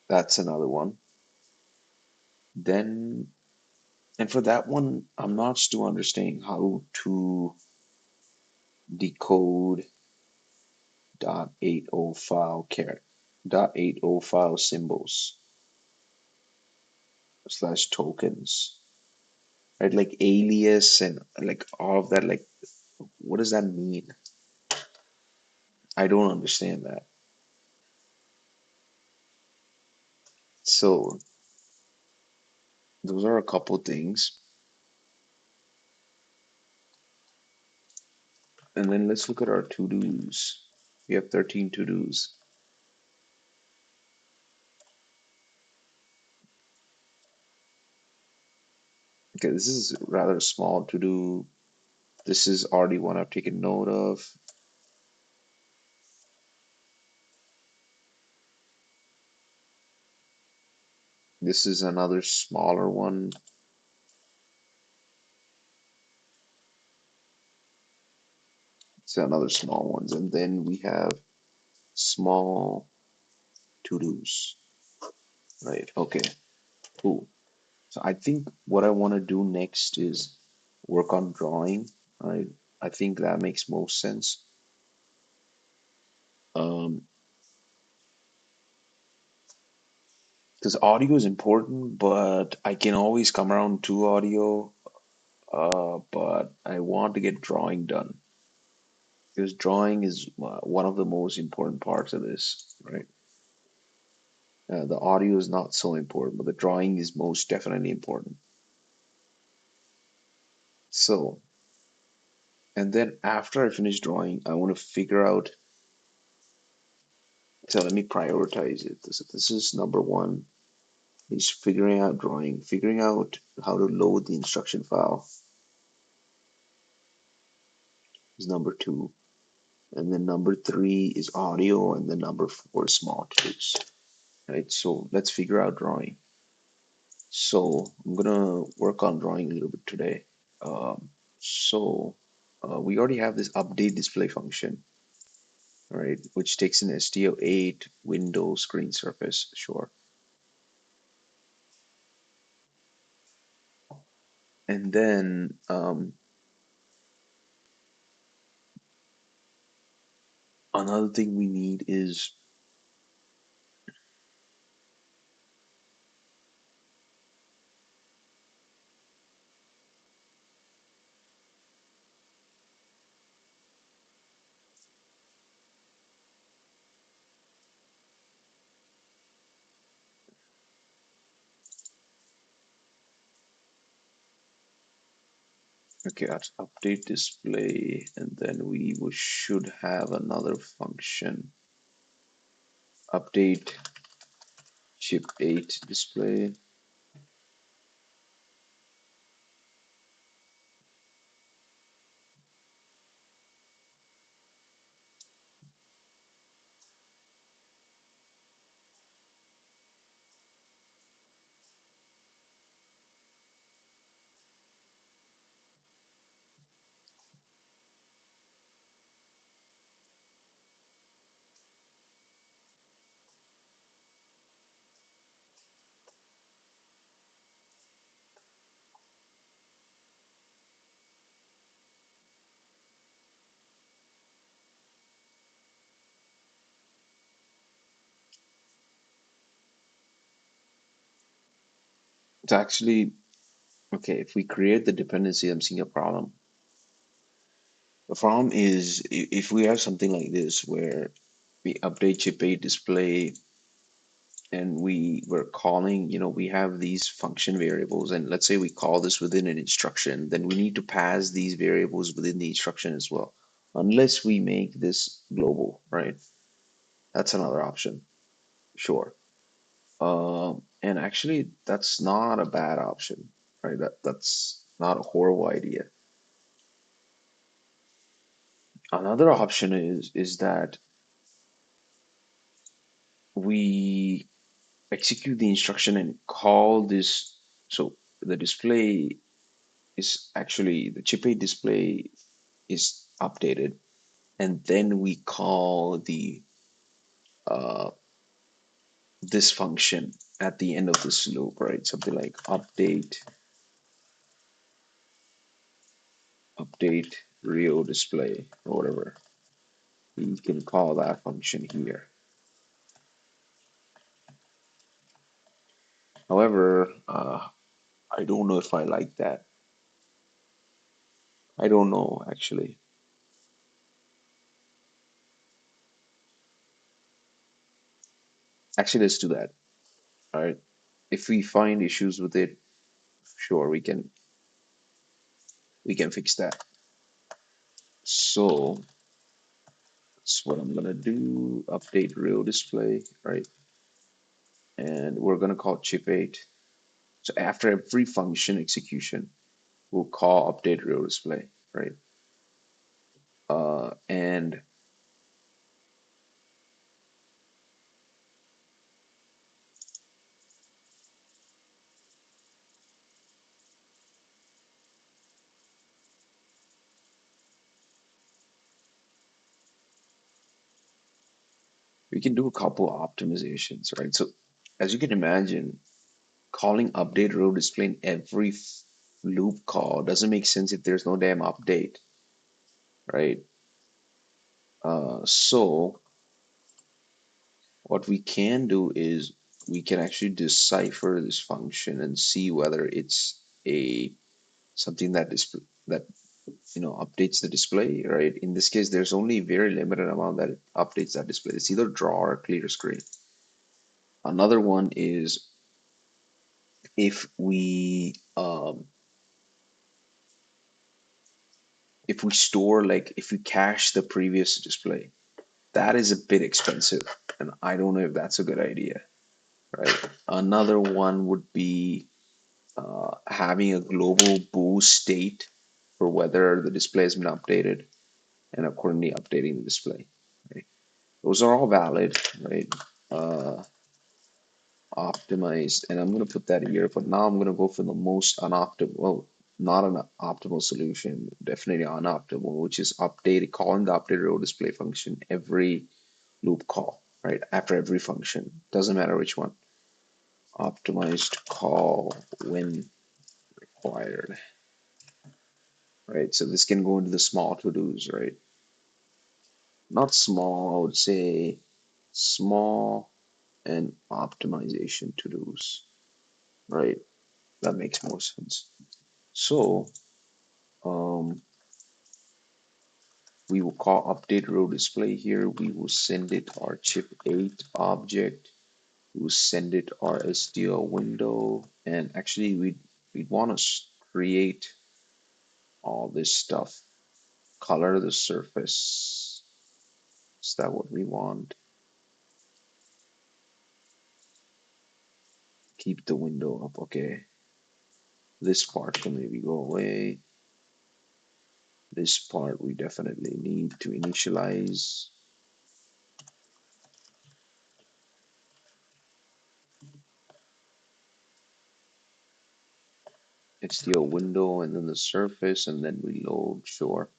That's another one. Then, and for that one, I'm not still understanding how to decode .80 file char .80 file symbols slash tokens, right? Like alias and like all of that. Like, what does that mean? I don't understand that. So those are a couple things. And then let's look at our to-dos. We have 13 to-dos. Okay, this is rather small to-do. This is already one I've taken note of. This is another smaller one. It's another small ones. And then we have small to-dos. Right. Okay. Cool. So I think what I want to do next is work on drawing. Right. I think that makes most sense. Um, because audio is important, but I can always come around to audio. But I want to get drawing done because drawing is one of the most important parts of this, right? The audio is not so important, but the drawing is most definitely important. So, and then after I finish drawing, I want to figure out. So let me prioritize it. This is number one, is figuring out drawing, figuring out how to load the instruction file is number two. and then number three is audio, and then number four is small cues, right? So let's figure out drawing. So I'm gonna work on drawing a little bit today. So we already have this update display function, right, which takes an STO8 window screen surface, sure. And then another thing we need is, okay, that's update display, and then should have another function, update chip 8 display. It's actually, okay, if we create the dependency, I'm seeing a problem. The problem is if we have something like this where we update chip 8 display and we're calling, we have these function variables, and let's say we call this within an instruction, then we need to pass these variables within the instruction as well, unless we make this global, right? That's another option, sure. And actually, that's not a bad option, right? That's not a horrible idea. Another option is that we execute the instruction and call this. So the display is actually the chip 8 display is updated, and then we call the uh, this function at the end of this loop, right? Something like update real display or whatever. We can call that function here. However, I don't know if I like that. I don't know actually. Actually, let's do that. All right. If we find issues with it, sure, we can fix that. So that's what I'm gonna do. Update real display, right? And we're gonna call chip 8. So after every function execution, we'll call update real display, right? And we can do a couple optimizations, right? So as you can imagine, calling update real display in every loop call doesn't make sense if there's no damn update, right? So what we can do is we can actually decipher this function and see whether it's a something that updates the display, right? In this case, there's only a very limited amount that it updates that display. It's either draw or clear screen. Another one is if we store, like if we cache the previous display. That is a bit expensive, and I don't know if that's a good idea, right? Another one would be having a global boost state for whether the display has been updated. and accordingly updating the display. Right? Those are all valid, right? Uh, Optimized, and I'm going to put that here, but now I'm going to go for the most unoptimal, well, not an optimal solution, definitely unoptimal, which is update, calling the update row display function every loop call, right? After every function, doesn't matter which one. Optimized call when required, right? So this can go into the small to-dos, right? Not small, I would say small and optimization to-dos, right? That makes more sense. So um, we will call update row display here. We will send it our chip 8 object. We will send it our SDL window. And actually, we'd want to create all this stuff. Color the surface. Is that what we want? Keep the window up. Okay. This part can maybe go away. This part we definitely need to initialize. HDL window and then the surface and then we load. Sure.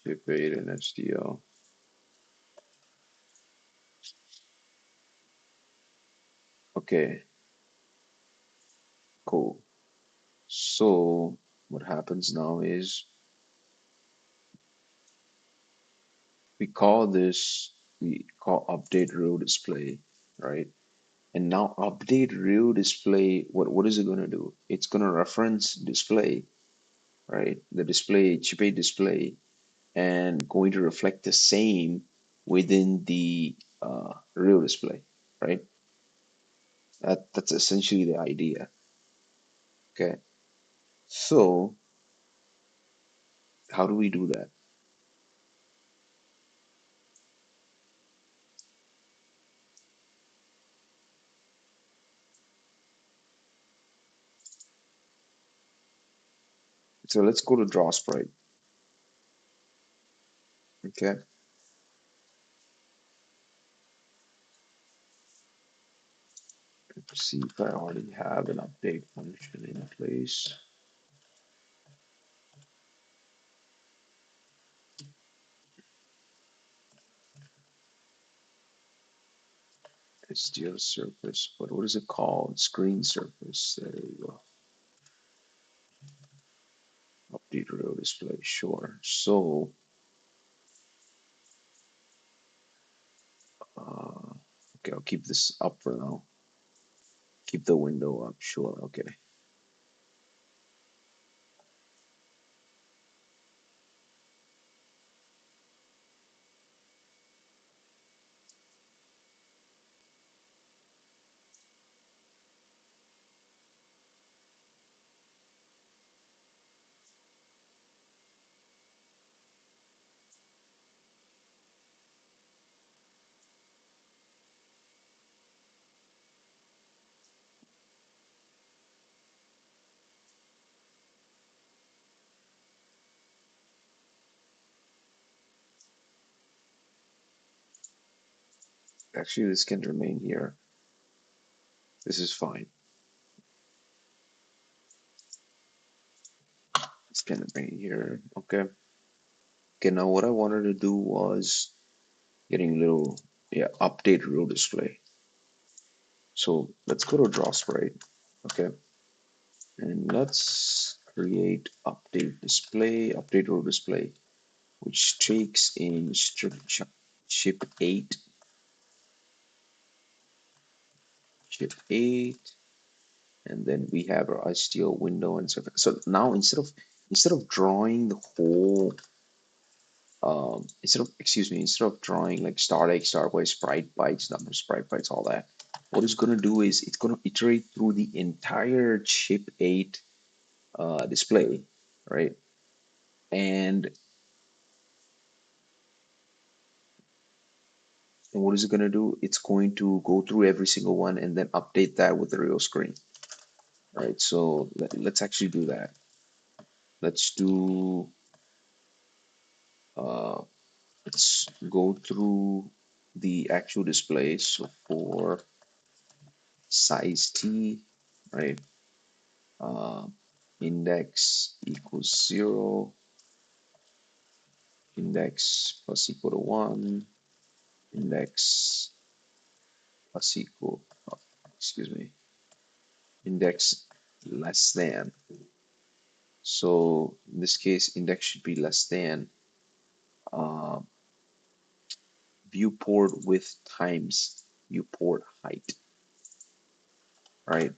Chip 8 and HDL. Okay, cool. So what happens now is we call update row display, right? And now update row display, what is it going to do? It's going to reference display, right? The display, chip 8 display, and going to reflect the same within the row display, right? That's essentially the idea. Okay. So how do we do that? So let's go to draw sprite. Okay. Let's see if I already have an update function in place. SDL surface, but what is it called? Screen surface. There you go. Update row display. Sure. So, okay, I'll keep this up for now. Keep the window up. Sure. Okay. Actually, this can remain here. This is fine. This can remain here. Okay. Okay. Now, what I wanted to do was getting a little, yeah, update row display. So let's go to draw sprite. Okay. And let's create update row display, which takes in chip 8, chip 8, and then we have our HDL window and so. So now instead of drawing the whole instead of drawing like start X, start Y, sprite bytes, number sprite bytes, all that, what it's gonna do is it's gonna iterate through the entire chip 8 display, right? And And what is it going to do? It's going to go through every single one and then update that with the real screen. Right, so let's actually do that. Let's do, uh, let's go through the actual display. So for size t, right, uh, index equals 0, index plus equal to 1, index plus equal, oh, excuse me, index less than. So in this case, index should be less than uh, viewport width times viewport height, right?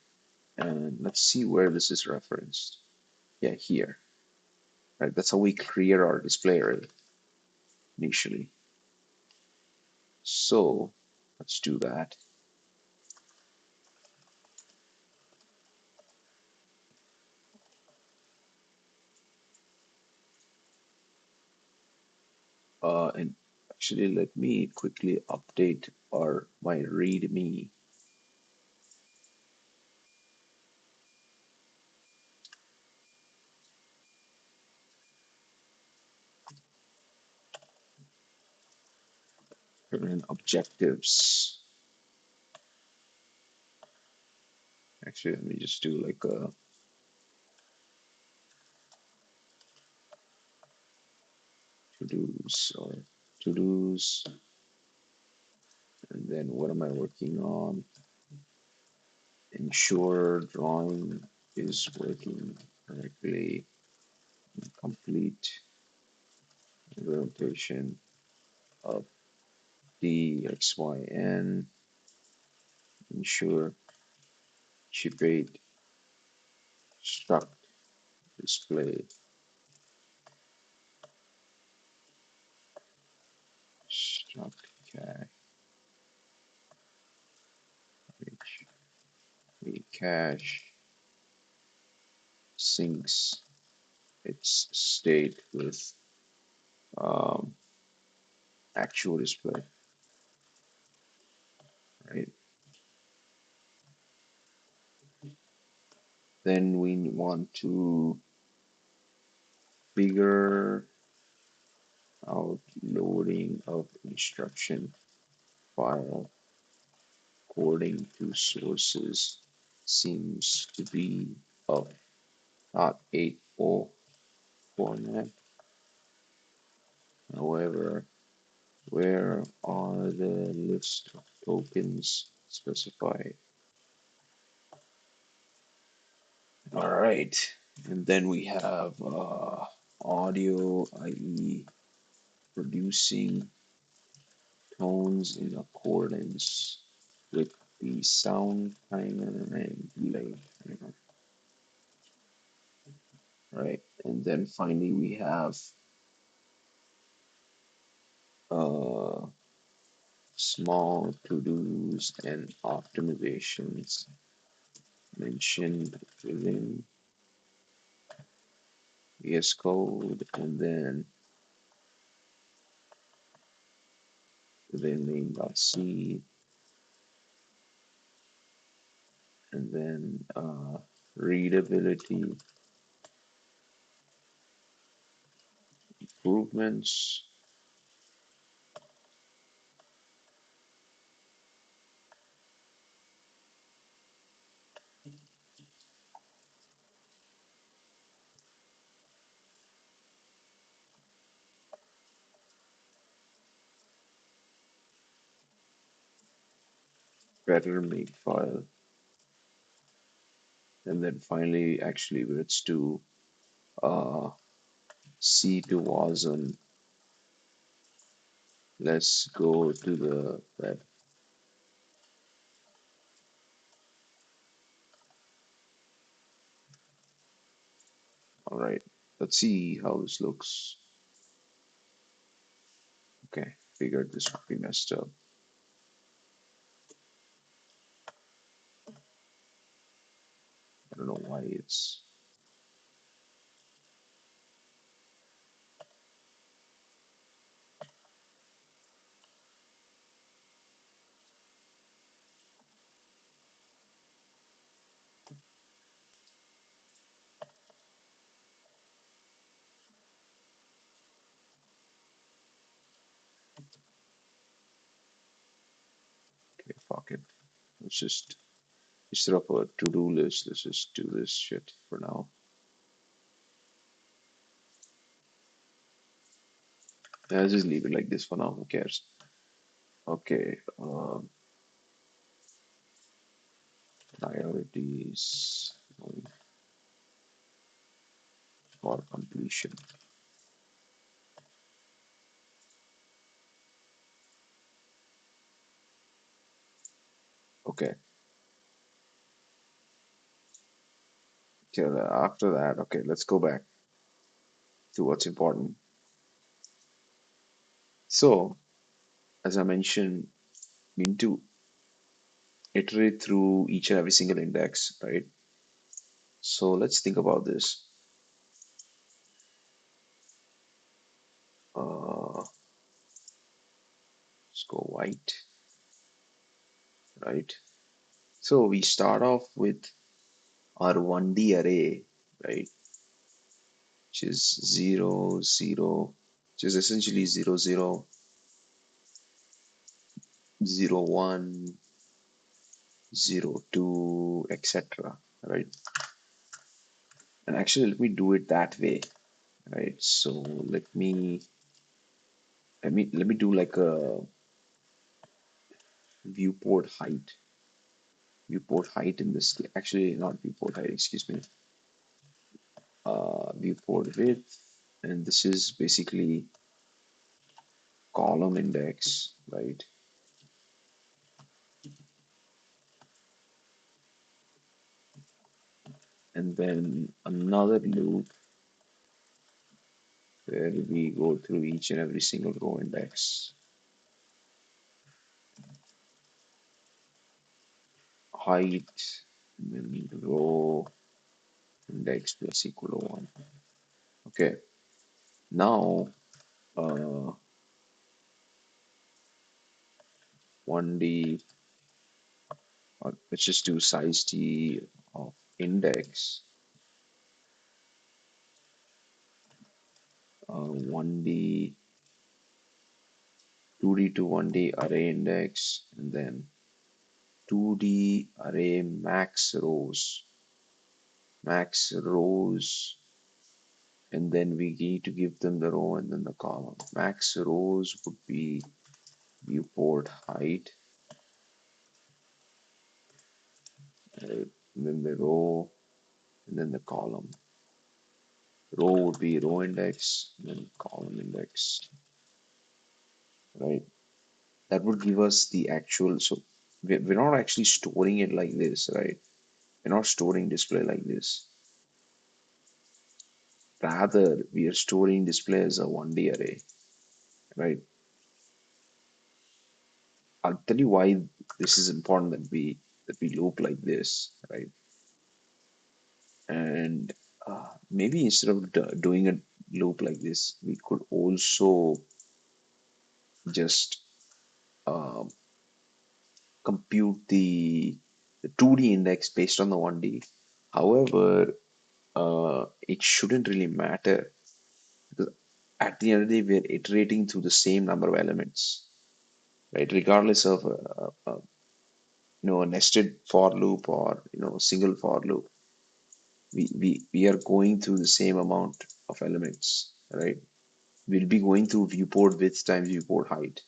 And let's see where this is referenced. Yeah, here, right? That's how we create our display array initially. So let's do that. And actually, let me quickly update my README. And objectives. Actually, let me just do like a to-dos or to-dos. And then what am I working on? Ensure drawing is working correctly. Complete implementation of the XYN. Ensure chip rate struct display struct cache cache syncs its state with um, actual display, right? Then we want to figure out loading of instruction file according to sources seems to be of .80 format. However, where are the list of tokens specified? All right, and then we have audio, i.e. producing tones in accordance with the sound timer and delay timer, right? And then finally we have uh, small to-dos and optimizations mentioned within VS Code, and then within main.c, and then readability improvements. Better make file, and then finally, actually, let's do uh, C to wasm. Let's go to the web. All right, let's see how this looks. Okay, figured this would be messed up. I don't know why it's. Let's just instead of a to-do list, let's just do this shit for now. Yeah, I'll just leave it like this for now. Who cares? Okay. Priorities for completion. Okay. Okay. After that, okay, let's go back to what's important. So, as I mentioned, we need to iterate through each and every single index, right? So let's think about this. Let's go white, right? So we start off with our 1D array, right? Which is 0, 0, which is essentially 0, 0, 0, 1, 0, 2, etc. Right? And actually, let me do it that way, right? So let me do like a viewport height, viewport height in this. Actually, not viewport height. Excuse me. Viewport width, and this is basically column index, right? And then another loop where we go through each and every single row index, height, and then row index plus equal to 1. Okay, now uh, 1D, let's just do size t of index, 1D, 2D to 1D array index, and then 2D array max rows, and then we need to give them the row and then the column. Max rows would be viewport height, right? And then the row, and then the column. Row would be row index, and then column index, right? That would give us the actual. So we're not actually storing it like this, right? We're not storing display like this. Rather, we are storing display as a 1D array, right? I'll tell you why this is important that we loop like this, right? And maybe instead of doing a loop like this, we could also just um, compute the 2D index based on the 1D. However, it shouldn't really matter because at the end of the day, we're iterating through the same number of elements, right? Regardless of a nested for loop or single for loop, we are going through the same amount of elements, right? We'll be going through viewport width times viewport height.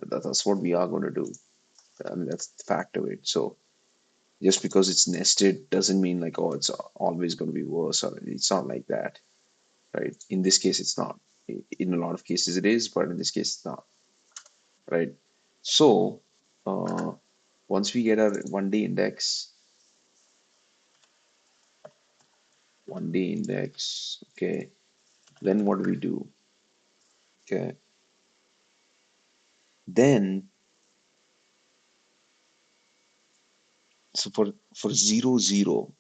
That's what we are going to do. I mean, that's the fact of it. So just because it's nested doesn't mean like, oh, it's always going to be worse, or it's not like that, right? In this case, it's not. In a lot of cases, it is, but in this case, it's not, right? So uh, once we get our 1D index, 1D index, okay, then what do we do? Okay, then so for 0, 0,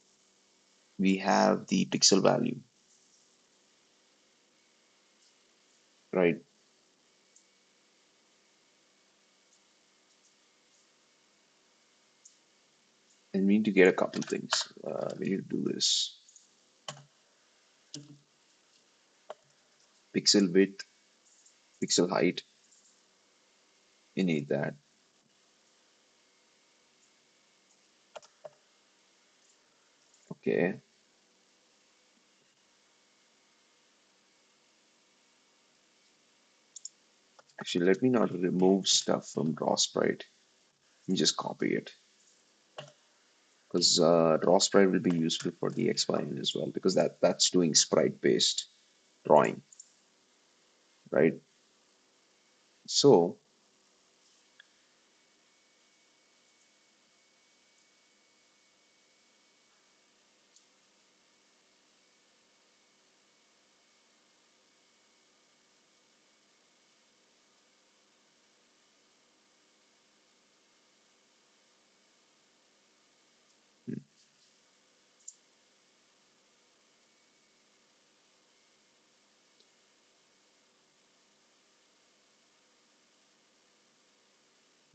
we have the pixel value, right? And we need to get a couple things. We need to do this pixel width, pixel height. We need that. Okay. Actually, let me not remove stuff from raw sprite. Let me just copy it because raw sprite will be useful for the XY as well because that's doing sprite based drawing, right? So, hmm,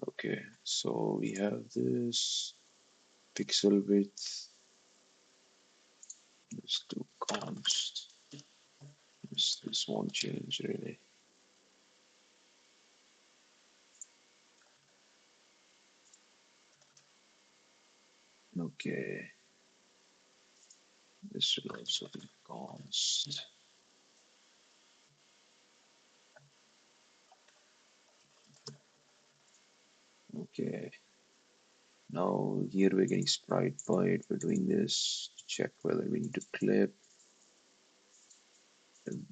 okay. So we have this pixel width. Let's do const. This won't change really. Okay. This will also be const. Okay. Now here we're getting sprite byte. We're doing this to check whether we need to clip.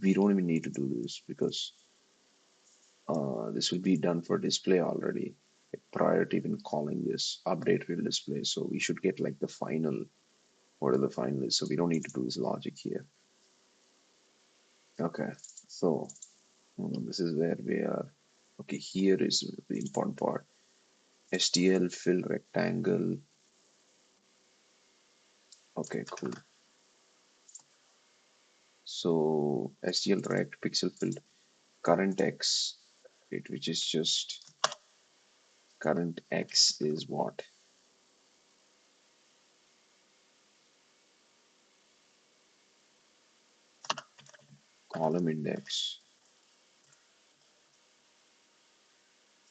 We don't even need to do this because this will be done for display already prior to even calling this update real display. So we should get like the final, whatever the final is. So we don't need to do this logic here. Okay, so this is where we are. Okay, here is the important part. STL fill rectangle. Okay, cool. So STL rect pixel filled current X, right, which is just current X is what? Column index.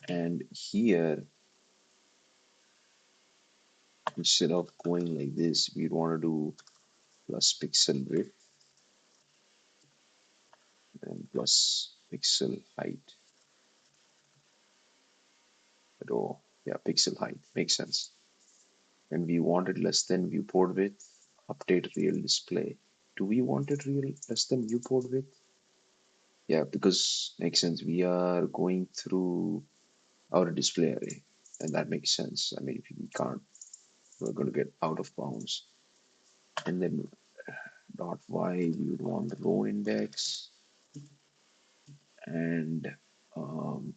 And here, instead of going like this, we want to do plus pixel width and plus pixel height. But oh, yeah, pixel height makes sense. And we want it less than viewport width. Update real display. Do we want it real less than viewport width? Yeah, because makes sense. We are going through our display array, and that makes sense. I mean, if we can't, we're going to get out of bounds. And then dot y, we would want the row index, and um,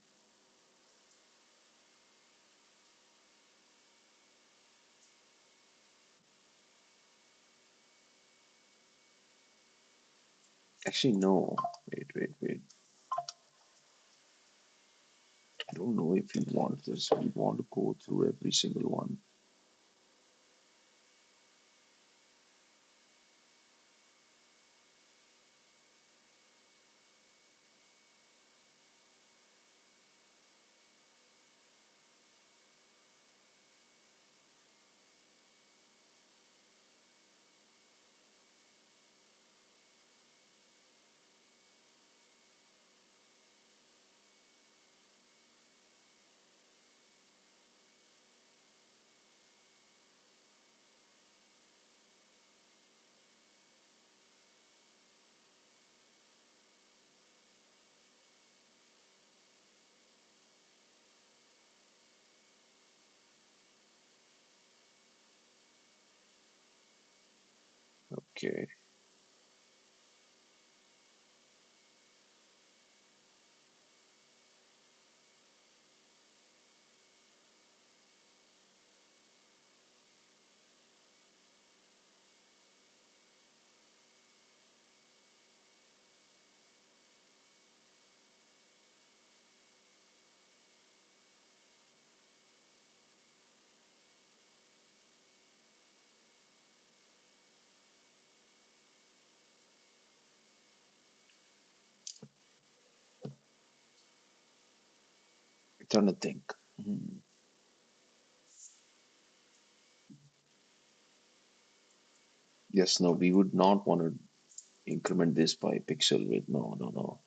actually no. Wait. I don't know if we want this. We want to go through every single one. Okay. Trying to think. Hmm. Yes, no, we would not want to increment this by pixel width. No, no, no.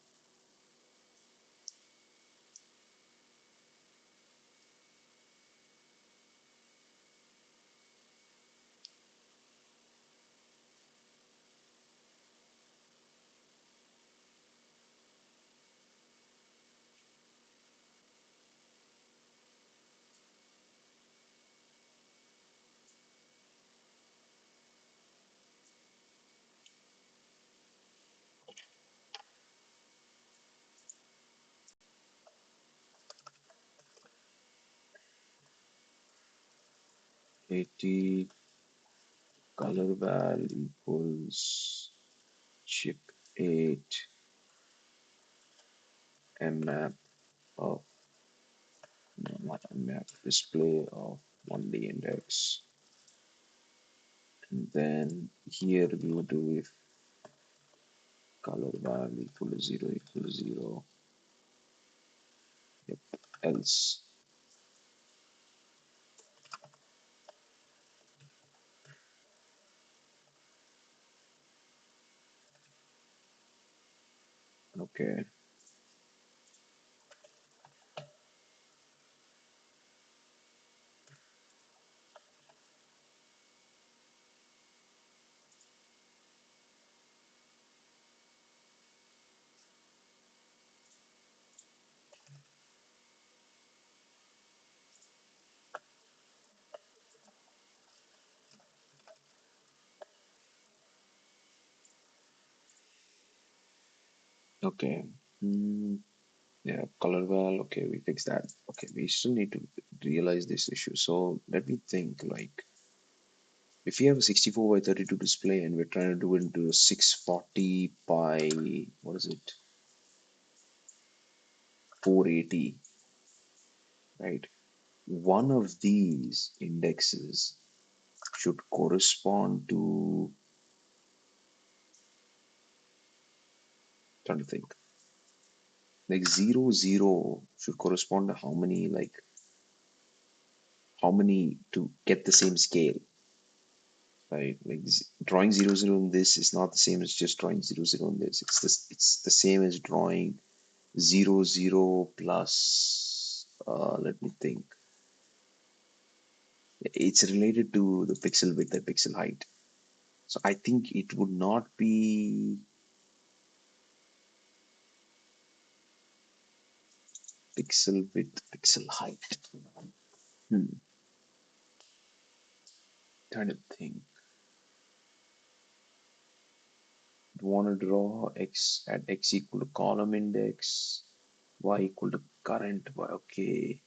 At color val equals chip 8 mmap of not mmap display of 1D index. And then here we would do if color val equal to 0 equal to 0. Yep. Else. Okay. Okay. Hmm. Yeah, color val. Okay, we fix that. Okay, we still need to realize this issue. So let me think like if we have a 64 by 32 display and we're trying to do it into a 640 by what is it 480, right? One of these indexes should correspond to, trying to think, like 0 0 should correspond to how many, like how many to get the same scale, right? Like drawing 0 0 in this is not the same as just drawing 0 0 in this. It's the same as drawing 0 0 plus let me think. It's related to the pixel width and pixel height. So I think it would not be pixel width, pixel height. Hmm. Trying to think. Want to draw x at x equal to column index, y equal to current y. Okay.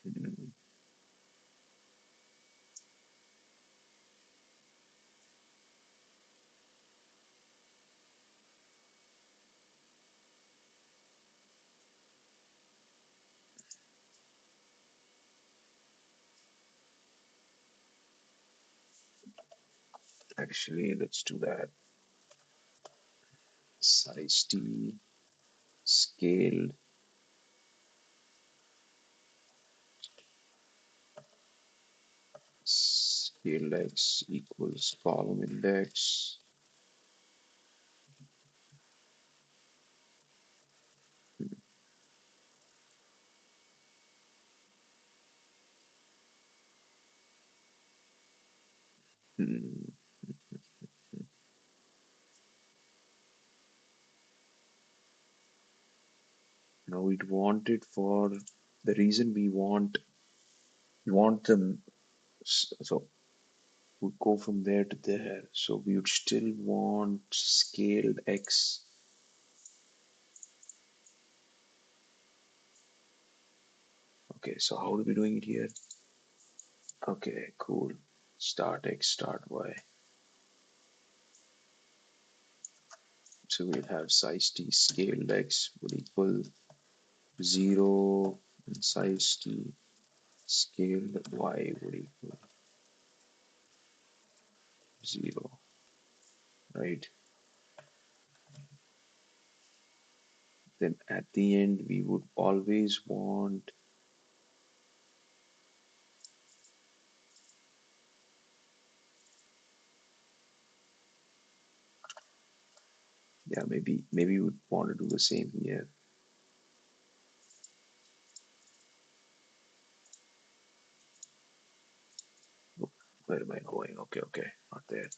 Hmm. Actually, let's do that. Size t scaled scaled x equals column index. Hmm. Now we'd want it for the reason we want them. So we go from there to there. So we would still want scaled x. Okay, so how are we doing it here? Okay, cool. Start x, start y. So we'll have size t scaled x would equal 0 and size t scaled y would equal 0, right? Then at the end, we would always want, yeah, maybe we would want to do the same here. Where am I going? Okay, okay, not there.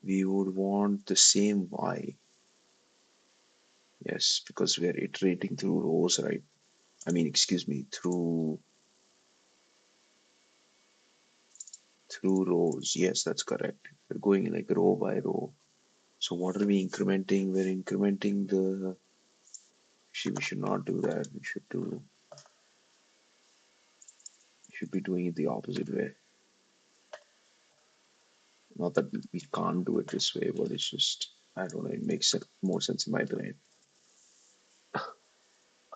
We would want the same y, yes, because we are iterating through rows, right? I mean, excuse me, through rows. Yes, that's correct. We're going like row by row. So what are we incrementing? We're incrementing the. We should not do that. We should be doing it the opposite way. Not that we can't do it this way, but it's just I don't know. It makes more sense in my brain.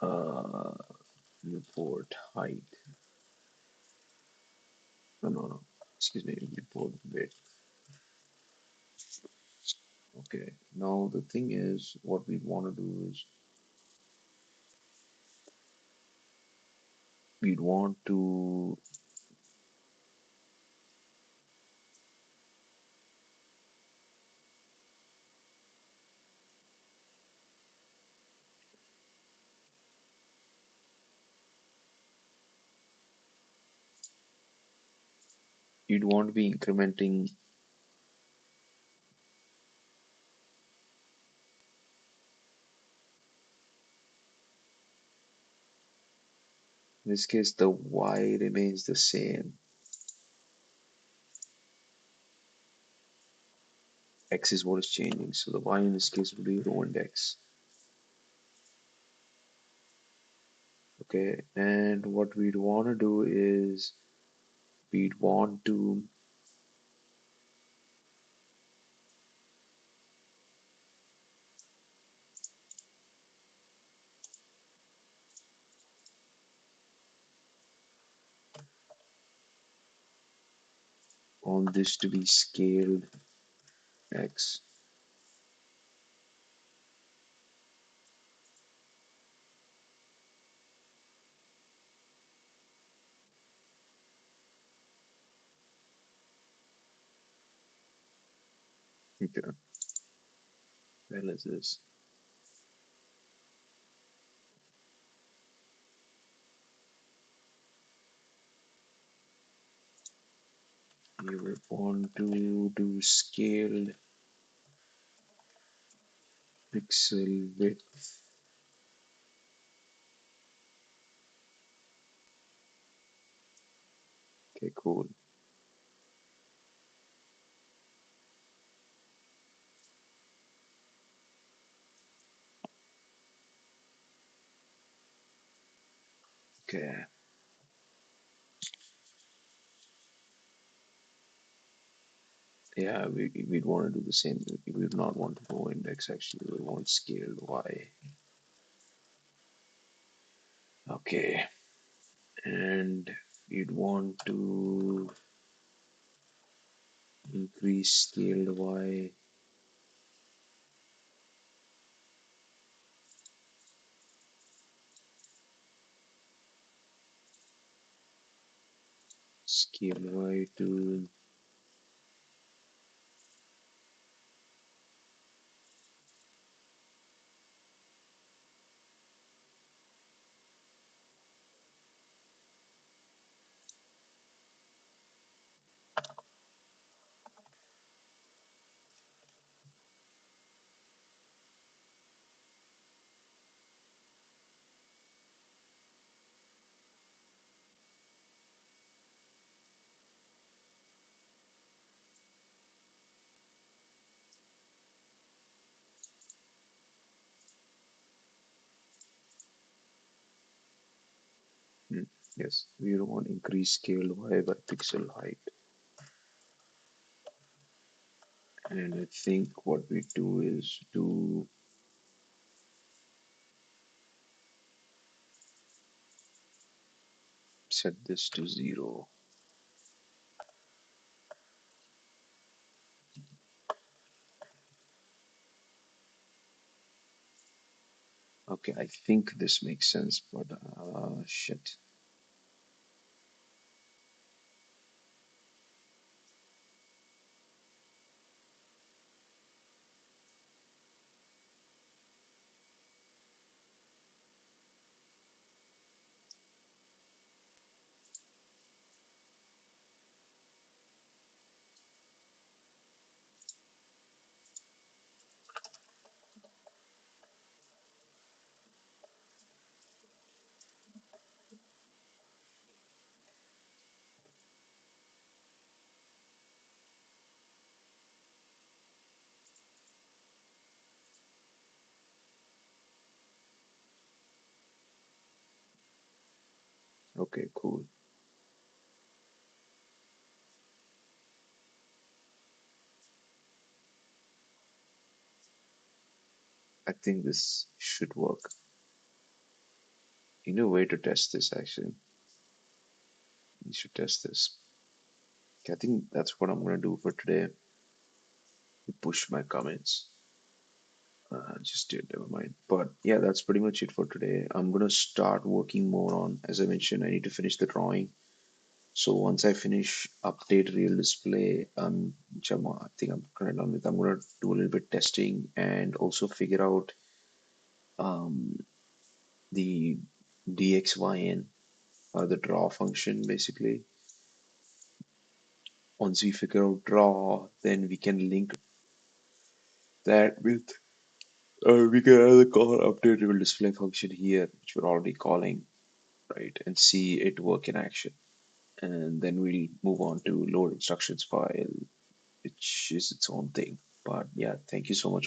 Uh, report height. No, no, no. Excuse me. Report width. Okay. Now the thing is, what we want to do is we'd want to you'd want to be incrementing. In this case, the y remains the same. X is what is changing. So the y in this case will be row index. Okay. And what we'd want to do is we'd want to on this to be scaled x. Okay. Well, is this? You would want to do scaled pixel width. Okay, cool. Okay. Yeah, we'd want to do the same. We would not want to go index actually. We want scaled y. Okay. And you'd want to increase scaled y. Scale y to yes, we want increase scale y by pixel height. And I think what we do is to set this to 0. Okay, I think this makes sense, but shit. Okay, cool. I think this should work. You know, way to test this actually. You should test this. Okay, I think that's what I'm gonna do for today. Push my comments. Just did, never mind. But yeah, that's pretty much it for today. I'm gonna start working more on, as I mentioned, I need to finish the drawing. So once I finish update real display, which I think I'm kind of done with, I'm gonna do a little bit testing and also figure out um, the dxyn or the draw function basically. Once we figure out draw, then we can link that with we can either call update real display function here, which we're already calling, right, and see it work in action. And then we'll move on to load instructions file, which is its own thing. But yeah, thank you so much